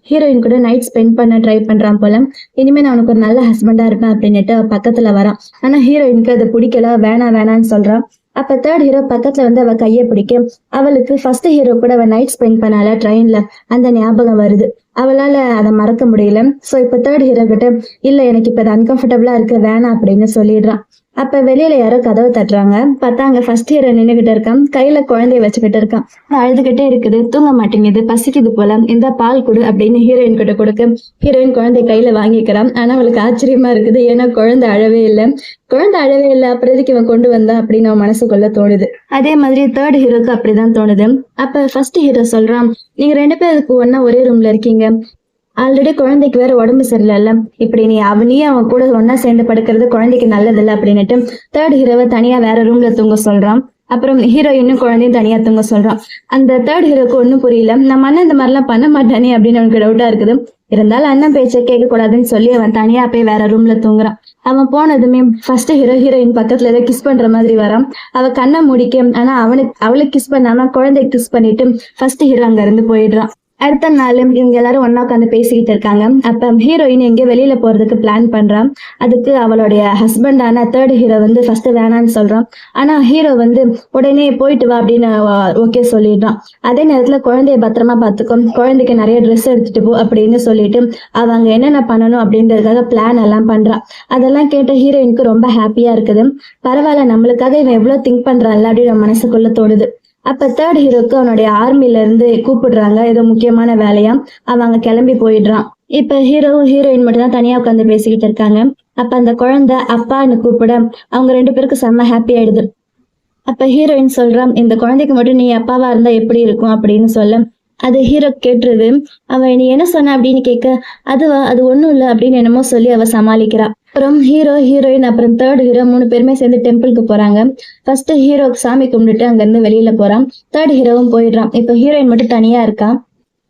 ஹீரோயின் கூட நைட் ஸ்பெண்ட் பண்ண ட்ரை பண்றான் போல. இனிமே நான் உனக்கு ஒரு நல்ல ஹஸ்பண்டா இருப்பேன் அப்படின்னுட்டு பக்கத்துல வரான். ஆனா ஹீரோயினுக்கு அது பிடிக்கல, வேணான்னு சொல்றான். அப்ப தேர்ட் ஹீரோ பக்கத்துல வந்து அவ கையை பிடிக்க அவளுக்கு ஃபர்ஸ்ட் ஹீரோ கூட அவ நைட் ஸ்பெண்ட் பண்ணால ட்ரெயின்ல, அந்த ஞாபகம் வருது. அவளால அதை மறக்க முடியல. சோ இப்ப தேர்ட் ஹீரோ கிட்ட இல்ல எனக்கு இப்ப அன்கம்ஃபர்டபுளா இருக்கு வேணாம் அப்படின்னு சொல்லிடுறான். அப்ப வெளியில யாரோ கதவை தட்டுறாங்க. பார்த்தா அங்க ஃபர்ஸ்ட் ஹீரோ நின்னுகிட்டு இருக்கான். கையில குழந்தைய வச்சுக்கிட்டு இருக்கான். அழுதுகிட்டே இருக்குது, தூங்க மாட்டேங்குது, பசிக்குது போல, இந்த பால் குடு அப்படின்னு ஹீரோயின் கிட்ட கொடுக்க ஹீரோயின் குழந்தை கையில வாங்கிக்கிறான். ஆனா அவளுக்கு ஆச்சரியமா இருக்குது, ஏன்னா குழந்தை அழவே இல்லை. அப்புறம் எதுக்கு இவன் கொண்டு வந்தா அப்படின்னு அவன் மனசுக்குள்ள தோணுது. அதே மாதிரி தேர்ட் ஹீரோக்கு அப்படிதான் தோணுது. அப்ப ஃபர்ஸ்ட் ஹீரோ சொல்றான், நீங்க 2 பேருக்கு ஒன்னா ஒரே ரூம்ல இருக்கீங்க, ஆல்ரெடி குழந்தைக்கு வேற உடம்பு சரியில்லைல்ல, இப்படி நீயும் அவன் கூட ஒன்னா சேர்ந்து படுக்கிறது குழந்தைக்கு நல்லது இல்லை அப்படின்னுட்டு தேர்ட் ஹீரோவை தனியா வேற ரூம்ல தூங்க சொல்றான். அப்புறம் ஹீரோயினும் குழந்தையும் தனியா தூங்க சொல்றான். அந்த தேர்ட் ஹீரோக்கு ஒன்னும் புரியல, நம்ம அண்ணன் இந்த மாதிரிலாம் பண்ண மாட்டானே அப்படின்னு அவனுக்கு டவுட்டா இருக்குது. இருந்தாலும் அண்ணன் பேச்சை கேட்க கூடாதுன்னு சொல்லி அவன் தனியா போய் வேற ரூம்ல தூங்குறான். அவன் போனதுமே ஃபர்ஸ்ட் ஹீரோயின் பக்கத்துல ஏதோ கிஸ் பண்ற மாதிரி வரான். அவ கண்ணை முடிக்க, ஆனா அவளுக்கு கிஸ் பண்ணாம குழந்தைக்கு கிஸ் பண்ணிட்டு ஃபர்ஸ்ட் ஹீரோ அங்க இருந்து போயிடுறான். அடுத்த நாள் இவங்க எல்லாரும் ஒன்னா உட்காந்து பேசிக்கிட்டு இருக்காங்க. அப்ப ஹீரோயின் எங்கேயோ வெளியில போறதுக்கு பிளான் பண்றான். அதுக்கு அவளுடைய ஹஸ்பண்டான தேர்ட் ஹீரோ வந்து ஃபர்ஸ்ட் வேணான்னு சொல்றான். ஆனா ஹீரோ வந்து உடனே போயிட்டு வா அப்படின்னு ஓகே சொல்லிடுறான். அதே நேரத்துல குழந்தைய பத்திரமா பார்த்துக்கும், குழந்தைக்கு நிறைய ட்ரெஸ் எடுத்துட்டு போ அப்படின்னு சொல்லிட்டு அவங்க என்னென்ன பண்ணணும் அப்படின்றதுக்காக பிளான் எல்லாம் பண்றான். அதெல்லாம் கேட்ட ஹீரோயினுக்கு ரொம்ப ஹாப்பியா இருக்குது. பரவாயில்ல, நம்மளுக்காக இவன் எவ்வளவு திங்க் பண்றான்ல அப்படின்னு மனசுக்குள்ள தோணுது. அப்ப தேர்ட் ஹீரோக்கு அவனுடைய ஆர்மில இருந்து கூப்பிடுறாங்க, ஏதோ முக்கியமான வேலையா. அவங்க கிளம்பி போயிடுறான். இப்ப ஹீரோயின் மட்டும் தான் தனியா உட்காந்து பேசிக்கிட்டு இருக்காங்க. அப்ப அந்த குழந்தை அப்பான்னு கூப்பிட அவங்க 2 பேருக்கு செம்ம ஹாப்பி ஆயிடுது. அப்ப ஹீரோயின் சொல்றான், இந்த குழந்தைக்கு மட்டும் நீ அப்பாவா இருந்தா எப்படி இருக்கும் அப்படின்னு சொல்ல அது ஹீரோ கேட்டுருது. அவ நீ என்ன சொன்ன அப்படின்னு கேட்க அது ஒண்ணும் இல்லை அப்படின்னு என்னமோ சொல்லி அவ சமாளிக்கிறா. அப்புறம் ஹீரோயின் அப்புறம் தேர்ட் ஹீரோ 3 பேருமே சேர்ந்து டெம்பிளுக்கு போறாங்க. ஃபர்ஸ்ட் ஹீரோ சாமி கும்பிட்டுட்டு அங்க இருந்து வெளியில போறான். தேர்ட் ஹீரோவும் போயிடுறான். இப்ப ஹீரோயின் மட்டும் தனியா இருக்கான்.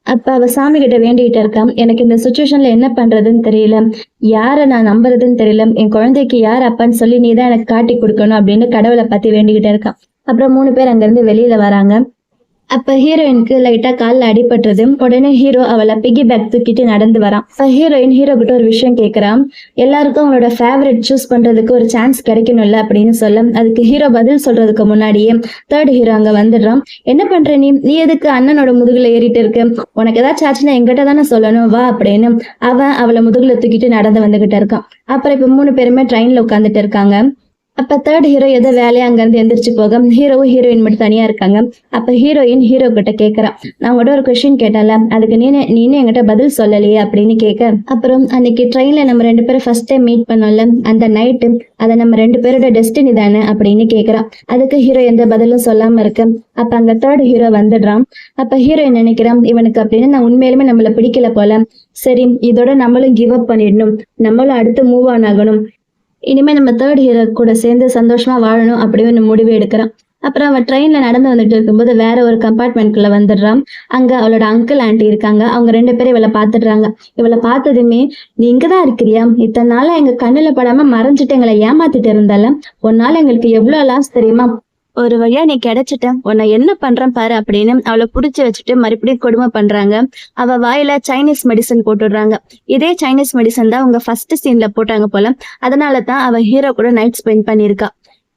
அப்ப அவ சாமி கிட்ட வேண்டிகிட்டு இருக்கான், எனக்கு இந்த சுச்சுவேஷன்ல என்ன பண்றதுன்னு தெரியல, யாரை நான் நம்புறதுன்னு தெரியல, என் குழந்தைக்கு யார் அப்பான்னு சொல்லி நீதான் எனக்கு காட்டி கொடுக்கணும் அப்படின்னு கடவுளை பத்தி வேண்டிக்கிட்டு இருக்கான். அப்புறம் 3 பேர் அங்க இருந்து வெளியில வராங்க. அப்ப ஹீரோயினுக்கு லைட்டா கால்ல அடிபட்டுறது. உடனே ஹீரோ அவளை பிகி பேக் தூக்கிட்டு நடந்து வரான். ஹீரோயின் ஹீரோ கிட்ட ஒரு விஷயம் கேட்கறான், எல்லாருக்கும் அவங்களோட ஃபேவரட் சூஸ் பண்றதுக்கு ஒரு சான்ஸ் கிடைக்கணும்ல அப்படின்னு சொல்ல அதுக்கு ஹீரோ பதில் சொல்றதுக்கு முன்னாடியே தேர்ட் ஹீரோ அங்க வந்துடுறான். என்ன பண்ற நீ எதுக்கு அண்ணனோட முதுகுல ஏறிட்டு இருக்கு, உனக்கு ஏதாச்சும் ஆச்சுன்னா எங்கிட்ட தானே சொல்லணும் வா அப்படின்னு அவளை முதுகுல தூக்கிட்டு நடந்து வந்துகிட்டு இருக்கான். அப்புறம் இப்ப 3 பேருமே ட்ரெயின்ல உட்காந்துட்டு இருக்காங்க. அப்ப தேர்ட் ஹீரோ ஏதோ வேலையா அங்க இருந்து எந்திரிச்சு போக ஹீரோயின் மட்டும் தனியா இருக்காங்க. அப்ப ஹீரோயின் ஹீரோ கிட்ட கேக்குறான், நான் உங்கள்கிட்ட ஒரு கொஸ்டின் கேட்டால அதுக்கு நீனே என்கிட்ட பதில் சொல்லலையே அப்படின்னு கேட்க அப்புறம் அன்னைக்கு ட்ரெயின்ல நம்ம 2 பேரும் ஃபர்ஸ்ட் டைம் மீட் பண்ணோம்ல அந்த நைட்டு, அதை நம்ம 2 பேரோட டெஸ்டினி தானே அப்படின்னு கேக்குறான். அதுக்கு ஹீரோ எந்த பதிலும் சொல்லாம இருக்கு. அப்ப அங்க தேர்ட் ஹீரோ வந்துடுறான். அப்ப ஹீரோயின் நினைக்கிறான், இவனுக்கு அப்படின்னு நான் உண்மையிலுமே நம்மள பிடிக்கல போல, சரி இதோட நம்மளும் கிவ் அப் பண்ணிடணும், நம்மளும் அடுத்து மூவ் ஆன் ஆகணும், இனிமே நம்ம தேர்ட் ஹீரோ கூட சேர்ந்து சந்தோஷமா வாழணும் அப்படின்னு முடிவு எடுக்கிறான். அப்புறம் அவன் ட்ரெயின்ல நடந்து வந்துட்டு இருக்கும்போது வேற ஒரு கம்பார்ட்மெண்ட்குள்ள வந்துடுறான். அங்க அவளோட அங்கிள் ஆண்டி இருக்காங்க. அவங்க 2 பேரும் இவளை பாத்துடுறாங்க. இவளை பார்த்ததுமே நீ இங்கதான் இருக்கிறியா, இத்தனை நாளா எங்க கண்ணுல படாம மறைஞ்சிட்டு எங்களை ஏமாத்திட்டு இருந்தால, உன்னால எங்களுக்கு எவ்வளவு லாஸ் தெரியுமா, ஒரு வழியா நீ கிடைச்சிட்ட, உன்னை என்ன பண்றேன் பாரு அப்படின்னு அவளை புடிச்சு வச்சுட்டு மறுபடியும் கொடுமை பண்றாங்க. அவ வாயில சைனீஸ் மெடிசன் போட்டுடுறாங்க. இதே சைனீஸ் மெடிசன் தான் அவங்க ஃபர்ஸ்ட் சீன்ல போட்டாங்க போல, அதனாலதான் அவ ஹீரோ கூட நைட் ஸ்பெண்ட் பண்ணிருக்கா.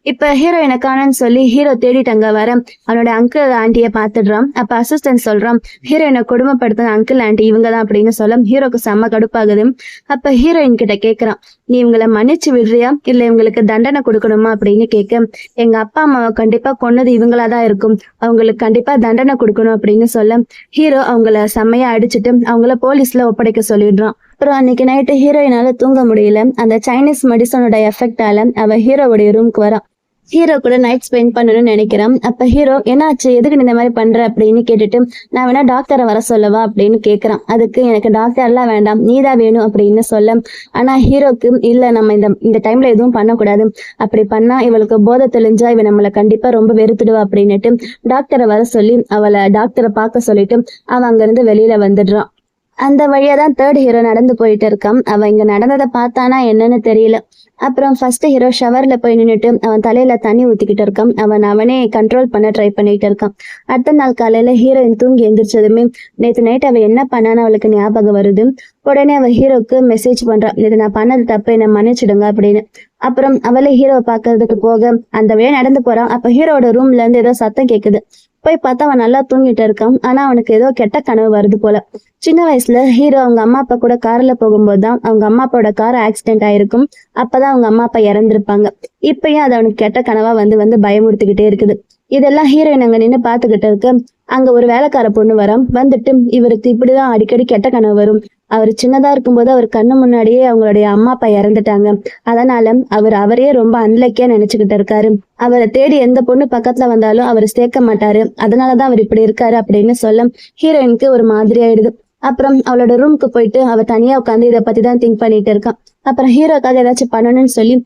இப்ப ஹீரோயினை காணன்னு சொல்லி ஹீரோ தேடிட்டு அங்க வர அவனோட அங்கிள் ஆண்டிய பாத்துடுறான். அப்ப அசிஸ்டன்ட் சொல்றான், ஹீரோயினை கொடுமைப்படுத்தின அங்கிள் ஆண்டி இவங்கதான் அப்படின்னு சொல்ல ஹீரோக்கு செம்ம கடுப்பாகுது. அப்ப ஹீரோயின் கிட்ட கேக்குறான், நீ இவங்களை மன்னிச்சு விடுறியா இல்ல இவங்களுக்கு தண்டனை கொடுக்கணுமா அப்படின்னு கேட்க எங்க அப்பா அம்மாவை கண்டிப்பா கொன்னது இவங்களாதான் இருக்கும், அவங்களுக்கு கண்டிப்பா தண்டனை கொடுக்கணும் அப்படின்னு சொல்ல ஹீரோ அவங்கள செம்மையா அடிச்சுட்டு அவங்கள போலீஸ்ல ஒப்படைக்க சொல்லிடுறான். அப்புறம் அன்னைக்கு நைட்டு ஹீரோயினால தூங்க முடியல. அந்த சைனீஸ் மெடிசனோட எஃபெக்டால அவ ஹீரோவுடைய ரூம்க்கு வரா. ஹீரோ கூட நைட் ஸ்பெண்ட் பண்ணணும்னு நினைக்கிறான். அப்ப ஹீரோ என்னாச்சு, எதுக்கு நீ இந்த மாதிரி பண்ற அப்படின்னு கேட்டுட்டு நான் வேணா டாக்டரை வர சொல்லவா அப்படின்னு கேக்குறான். அதுக்கு எனக்கு டாக்டர் எல்லாம் வேண்டாம், நீதான் வேணும் அப்படின்னு சொல்ல ஆனா ஹீரோக்கு இல்ல, நம்ம இந்த டைம்ல எதுவும் பண்ணக்கூடாது, அப்படி பண்ணா இவளுக்கு போதை தெளிஞ்சா இவ நம்மளை கண்டிப்பா ரொம்ப வெறுத்துடுவா அப்படின்னுட்டு டாக்டரை வர சொல்லி அவளை டாக்டரை பார்க்க சொல்லிட்டு அவன் அங்க இருந்து வெளியில வந்துடுறான். அந்த வழியா தான் தேர்ட் ஹீரோ நடந்து போயிட்டு இருக்கான். அவன் இங்க நடந்ததை பார்த்தானா என்னன்னு தெரியல. அப்புறம் ஃபர்ஸ்ட் ஹீரோ ஷவர்ல போய் நின்றுட்டு அவன் தலையில தண்ணி ஊத்திக்கிட்டு இருக்கான். அவனே கண்ட்ரோல் பண்ண ட்ரை பண்ணிட்டு இருக்கான். அடுத்த நாள் காலையில ஹீரோயின் தூங்கி எந்திரிச்சதுமே நேற்று நைட் அவ என்ன பண்ணான்னு அவளுக்கு ஞாபகம் வருது. உடனே அவ ஹீரோக்கு மெசேஜ் பண்றான், இது நான் பண்ணது தப்பு, என்ன மன்னிச்சிடுங்க அப்படின்னு. அப்புறம் அவளே ஹீரோவை பாக்குறதுக்கு போக அந்த வழியா நடந்து போறான். அப்ப ஹீரோட ரூம்ல இருந்து ஏதோ சத்தம் கேக்குது. போய் பார்த்தா அவன் நல்லா தூங்கிட்டு இருக்கான். ஆனா அவனுக்கு ஏதோ கெட்ட கனவு வருது போல. சின்ன வயசுல ஹீரோ அவங்க அம்மா அப்பா கூட கார்ல போகும்போது தான் அவங்க அம்மா அப்பாவோட கார் ஆக்சிடென்ட் ஆயிருக்கும். அப்பதான் அவங்க அம்மா அப்பா இறந்திருப்பாங்க. இப்பயும் அது அவனுக்கு கெட்ட கனவா வந்து பயமுறுத்திக்கிட்டே இருக்குது. இதெல்லாம் ஹீரோயின் அங்க நின்று பாத்துக்கிட்டு இருக்கு. அங்க ஒரு வேலைக்கார பொண்ணு வரான். வந்துட்டு இவருக்கு இப்படிதான் அடிக்கடி கெட்ட கனவு வரும். அவர் சின்னதா இருக்கும்போது அவர் கண்ணு முன்னாடியே அவங்களுடைய அம்மா அப்பா இறந்துட்டாங்க. அதனால அவரையே ரொம்ப அன்லக்கியா நினைச்சுக்கிட்டு இருக்காரு. அவரை தேடி எந்த பொண்ணு பக்கத்துல வந்தாலும் அவர் சேர்க்க மாட்டாரு. அதனாலதான் அவர் இப்படி இருக்காரு அப்படின்னு சொல்ல ஹீரோயினுக்கு ஒரு மாதிரி ஆயிடுது. அப்புறம் அவளோட ரூமுக்கு போயிட்டு அவ தனியா உட்காந்து இதை பத்தி தான் திங்க் பண்ணிட்டு இருக்கான். அப்புறம் ஹீரோக்காக ஏதாச்சும் பண்ணணும்னு சொல்லி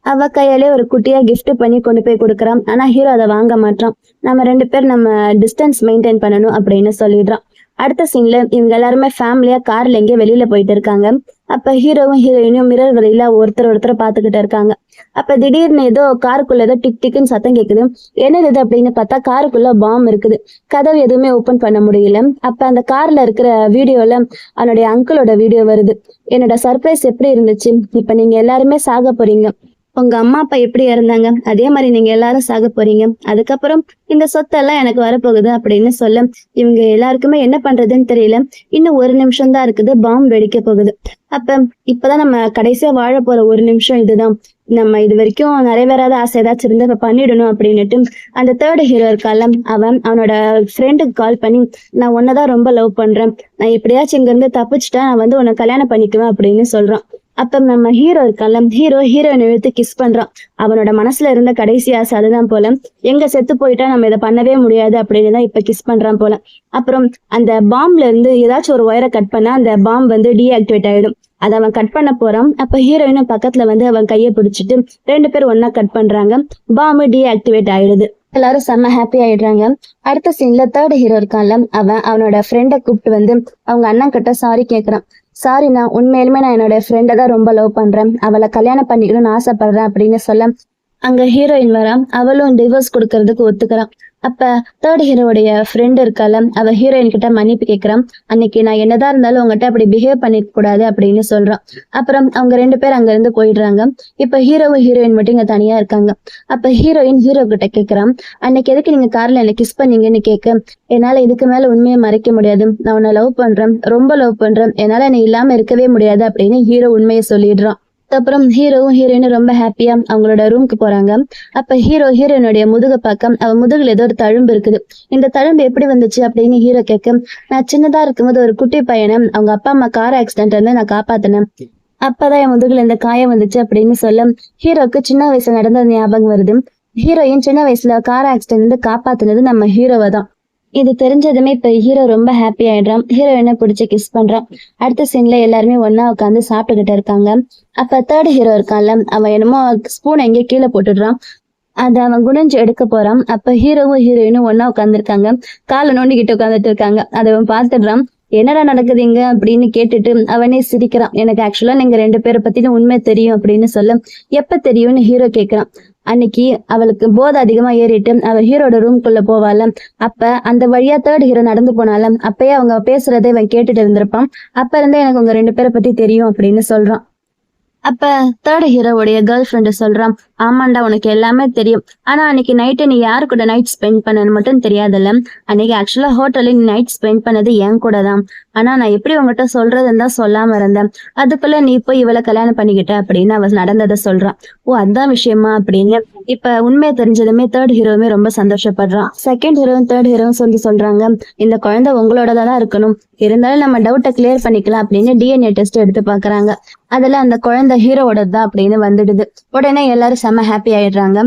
அவ கையாலே ஒரு குட்டியா கிஃப்ட் பண்ணி கொண்டு போய் கொடுக்குறான். ஆனா ஹீரோ அதை வாங்க மாட்டான். நம்ம 2 பேர் நம்ம டிஸ்டன்ஸ் மெயின்டைன் பண்ணணும் அப்படின்னு சொல்லிடுறான். அடுத்த சீன்ல இவங்க எல்லாருமே ஃபேமிலியா கார்ல எங்கேயோ வெளியில போயிட்டு இருக்காங்க. அப்ப ஹீரோவும் ஹீரோயினும் மிரர் வழியில ஒருத்தர் பாத்துக்கிட்டு இருக்காங்க. அப்ப திடீர்னு ஏதோ காருக்குள்ள ஏதோ டிக் டிக்னு சத்தம் கேக்குது. என்னது இது அப்படின்னு பார்த்தா காருக்குள்ள பாம் இருக்குது. கதவு எதுவுமே ஓபன் பண்ண முடியல. அப்ப அந்த கார்ல இருக்கிற வீடியோல அவனுடைய அங்கிளோட வீடியோ வருது. என்னோட சர்ப்ரைஸ் எப்படி இருந்துச்சு, இப்ப நீங்க எல்லாருமே சாக போறீங்க, உங்க அம்மா அப்பா எப்படி இருந்தாங்க அதே மாதிரி நீங்க எல்லாரும் சாக போறீங்க, அதுக்கப்புறம் இந்த சொத்தெல்லாம் எனக்கு வரப்போகுது அப்படின்னு சொல்ல இவங்க எல்லாருக்குமே என்ன பண்றதுன்னு தெரியல. இன்னும் 1 நிமிஷம் தான் இருக்குது, பாம்பு வெடிக்க போகுது. அப்ப இப்பதான் நம்ம கடைசியா வாழ போற 1 நிமிஷம் இதுதான். நம்ம இது வரைக்கும் நிறைவேறாத ஆசை ஏதாச்சும் இருந்தா இப்ப பண்ணிடணும் அப்படின்னுட்டு அந்த 3rd ஹீரோ இருக்கால அவனோட ஃப்ரெண்டுக்கு கால் பண்ணி நான் உன்னதான் ரொம்ப லவ் பண்றேன், நான் எப்படியாச்சும் இங்க இருந்து தப்பிச்சுட்டா நான் உன்னை கல்யாணம் பண்ணிக்குவேன் அப்படின்னு சொல்றான். அப்ப நம்ம ஹீரோ இருக்கால ஹீரோயின் இழுத்து கிஸ் பண்றான். அவனோட மனசுல இருந்த கடைசி ஆசை அதுதான் போல. எங்க செத்து போயிட்டா நம்ம இதை பண்ணவே முடியாது அப்படின்னு தான் இப்ப கிஸ் பண்றான் போல. அப்புறம் அந்த பாம்புல இருந்து ஏதாச்சும் ஒரு ஒயரை கட் பண்ணா அந்த பாம்பு டீஆக்டிவேட் ஆயிடும். அதை அவன் கட் பண்ண போறான். அப்ப ஹீரோயினும் பக்கத்துல அவன் கையை பிடிச்சிட்டு 2 பேர் ஒன்னா கட் பண்றாங்க. பாம்பு டீஆக்டிவேட் ஆயிடுது. எல்லாரும் செம்ம ஹாப்பி ஆயிடுறாங்க. அடுத்த சீன்ல 3rd ஹீரோ இருக்கான்ல அவனோட ஃப்ரெண்டை கூப்பிட்டு அவங்க அண்ணன் கிட்ட சாரி கேக்குறான். சாரி, நான் உண்மையிலுமே நான் என்னோட ஃப்ரெண்டை தான் ரொம்ப லவ் பண்றேன், அவளை கல்யாணம் பண்ணிக்கணும்னு ஆசைப்படுறேன் அப்படின்னு சொல்ல அங்க ஹீரோயின் வரா. அவளும் டிவோர்ஸ் கொடுக்கறதுக்கு ஒத்துக்கிறான். அப்ப 3rd ஹீரோடைய ஃப்ரெண்ட் இருக்கால அவ ஹீரோயின் கிட்ட மன்னிப்பு கேட்கிறான். அன்னைக்கு நான் என்னதான் இருந்தாலும் உங்ககிட்ட அப்படி பிஹேவ் பண்ணிக்க கூடாது அப்படின்னு சொல்றான். அப்புறம் அவங்க 2 பேர் அங்க இருந்து போயிடுறாங்க. இப்ப ஹீரோவும் ஹீரோயின் மட்டும் இங்க தனியா இருக்காங்க. அப்ப ஹீரோயின் ஹீரோ கிட்ட கேக்குறான், அன்னைக்கு எதுக்கு நீங்க கார்ல என்ன கிஸ் பண்ணீங்கன்னு கேட்க என்னால இதுக்கு மேல உண்மையை மறைக்க முடியாது, நான் உன்னை லவ் பண்றேன், ரொம்ப லவ் பண்றேன், என்னால நீ இல்லாம இருக்கவே முடியாது அப்படின்னு ஹீரோ உண்மையை சொல்லிடுறான். அப்புறம் ஹீரோவும் ஹீரோயினும் ரொம்ப ஹாப்பியா அவங்களோட ரூமுக்கு போறாங்க. அப்ப ஹீரோயினுடைய முதுக பக்கம் அவ முதுகுல ஏதோ ஒரு தழும்பு இருக்குது. இந்த தழும்பு எப்படி வந்துச்சு அப்படின்னு ஹீரோ கேட்க நான் சின்னதா இருக்கும்போது ஒரு குட்டி பையனை அவங்க அப்பா அம்மா கார் ஆக்சிடென்ட் வந்து நான் காப்பாத்தினேன், அப்பதான் என் முதுகுல இந்த காயம் வந்துச்சு அப்படின்னு சொல்ல ஹீரோக்கு சின்ன வயசுல நடந்த ஞாபகம் வருது. ஹீரோயின் சின்ன வயசுல கார் ஆக்சிடென்ட் வந்து காப்பாத்தினது நம்ம ஹீரோவை தான். இது தெரிஞ்சதுமே இப்ப ஹீரோ ரொம்ப ஹாப்பி ஆயிடுறான். ஹீரோயினை பிடிச்சி கிஸ் பண்றான். அடுத்த சீன்ல எல்லாருமே ஒன்னா உட்காந்து சாப்பிட்டுக்கிட்டு இருக்காங்க. அப்ப 3rd ஹீரோ இருக்கான்ல அவன் என்னமோ ஸ்பூன் எங்கேயோ கீழே போட்டுடுறான். அதை அவன் குனிஞ்சு எடுக்க போறான். அப்ப ஹீரோவும் ஹீரோயினும் ஒன்னா உட்காந்துருக்காங்க. காலை நோண்டிக்கிட்டு உட்காந்துட்டு இருக்காங்க. அதை அவன் பார்த்துடுறான். என்னடா நடக்குதுங்க அப்படின்னு கேட்டுட்டு அவனே சிரிக்கிறான். எனக்கு ஆக்சுவலா நீங்க 2 பேரை பத்தின உண்மை தெரியும் அப்படின்னு சொல்ல எப்ப தெரியும்னு ஹீரோ கேட்கிறான். அன்னைக்கு அவளுக்கு போதை அதிகமா ஏறிட்டு அவ ஹீரோட ரூம்குள்ள போவால அப்ப அந்த வழியா 3rd ஹீரோ நடந்து போனால அப்பயே அவங்க பேசுறதை இவன் கேட்டுட்டு இருந்திருப்பான். அப்ப இருந்தே எனக்கு உங்க 2 பேரை பத்தி தெரியும் அப்படின்னு சொல்றான். அப்ப 3rd ஹீரோவுடைய கேர்ள் ஃப்ரெண்டு சொல்றான், ஆமாண்டா உனக்கு எல்லாமே தெரியும், ஆனா அன்னைக்கு நைட்டு நீ யாரு கூட நைட் ஸ்பெண்ட் பண்ணன்னு மட்டும் தெரியாதுல்ல, அன்னைக்கு ஆக்சுவலா ஹோட்டல்ல நீ நைட் ஸ்பெண்ட் பண்ணது என் கூட தான், ஆனா நான் எப்படி உங்ககிட்ட சொல்றதுன்னு தான் சொல்லாம இருந்தேன், அதுக்குள்ள நீ போய் இவளை கல்யாணம் பண்ணிக்கிட்ட அப்படின்னு அவ நடந்ததை சொல்றான். ஓ அதான் விஷயமா அப்படின்னு இப்ப உண்மையை தெரிஞ்சதுமே 3rd ஹீரோவுமே ரொம்ப சந்தோஷப்படுறான். 2nd ஹீரோவும் 3rd ஹீரோவும் சொல்றாங்க, இந்த குழந்தை உங்களோடதான் இருக்கணும், இருந்தாலும் நம்ம டவுட்டை கிளியர் பண்ணிக்கலாம் அப்படின்னு டிஎன்ஏ டெஸ்ட் எடுத்து பாக்குறாங்க. அதுல அந்த குழந்தை ஹீரோவோட தான் அப்படின்னு வந்துடுது. உடனே எல்லாரும் செம்ம ஹாப்பி ஆயிடுறாங்க.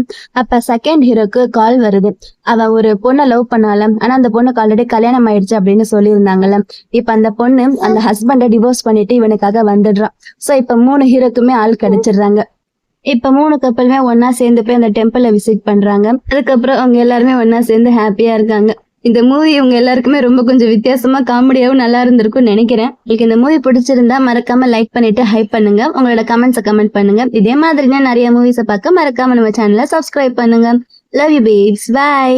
அப்ப 2nd ஹீரோக்கு கால் வருது. அவன் ஒரு பொண்ணை லவ் பண்ணால, ஆனா அந்த பொண்ணுக்கு ஆல்ரெடி கல்யாணம் ஆயிடுச்சு அப்படின்னு சொல்லியிருந்தாங்கல்ல. இப்ப அந்த பொண்ணு அந்த ஹஸ்பண்டை டிவோர்ஸ் பண்ணிட்டு இவனுக்காக வந்துடுறான். சோ இப்ப 3 ஹீரோக்குமே ஆள் கிடைச்சிடுறாங்க. இப்ப 3 கப்பலுமே ஒன்னா சேர்ந்து போய் அந்த டெம்பிளை விசிட் பண்றாங்க. அதுக்கப்புறம் அவங்க எல்லாருமே ஒன்னா சேர்ந்து ஹாப்பியா இருக்காங்க. இந்த மூவி உங்க எல்லாருக்குமே ரொம்ப கொஞ்சம் வித்தியாசமா காமெடியாவும் நல்லா இருந்திருக்கும்னு நினைக்கிறேன். உங்களுக்கு இந்த மூவி பிடிச்சிருந்தா மறக்காம லைக் பண்ணிட்டு ஹைப் பண்ணுங்க. உங்களோட கமெண்ட்ஸை கமெண்ட் பண்ணுங்க. இதே மாதிரினா நிறைய மூவிஸை பார்க்க மறக்காம நம்ம சேனலை சப்ஸ்கிரைப் பண்ணுங்க. Love you babes. பை.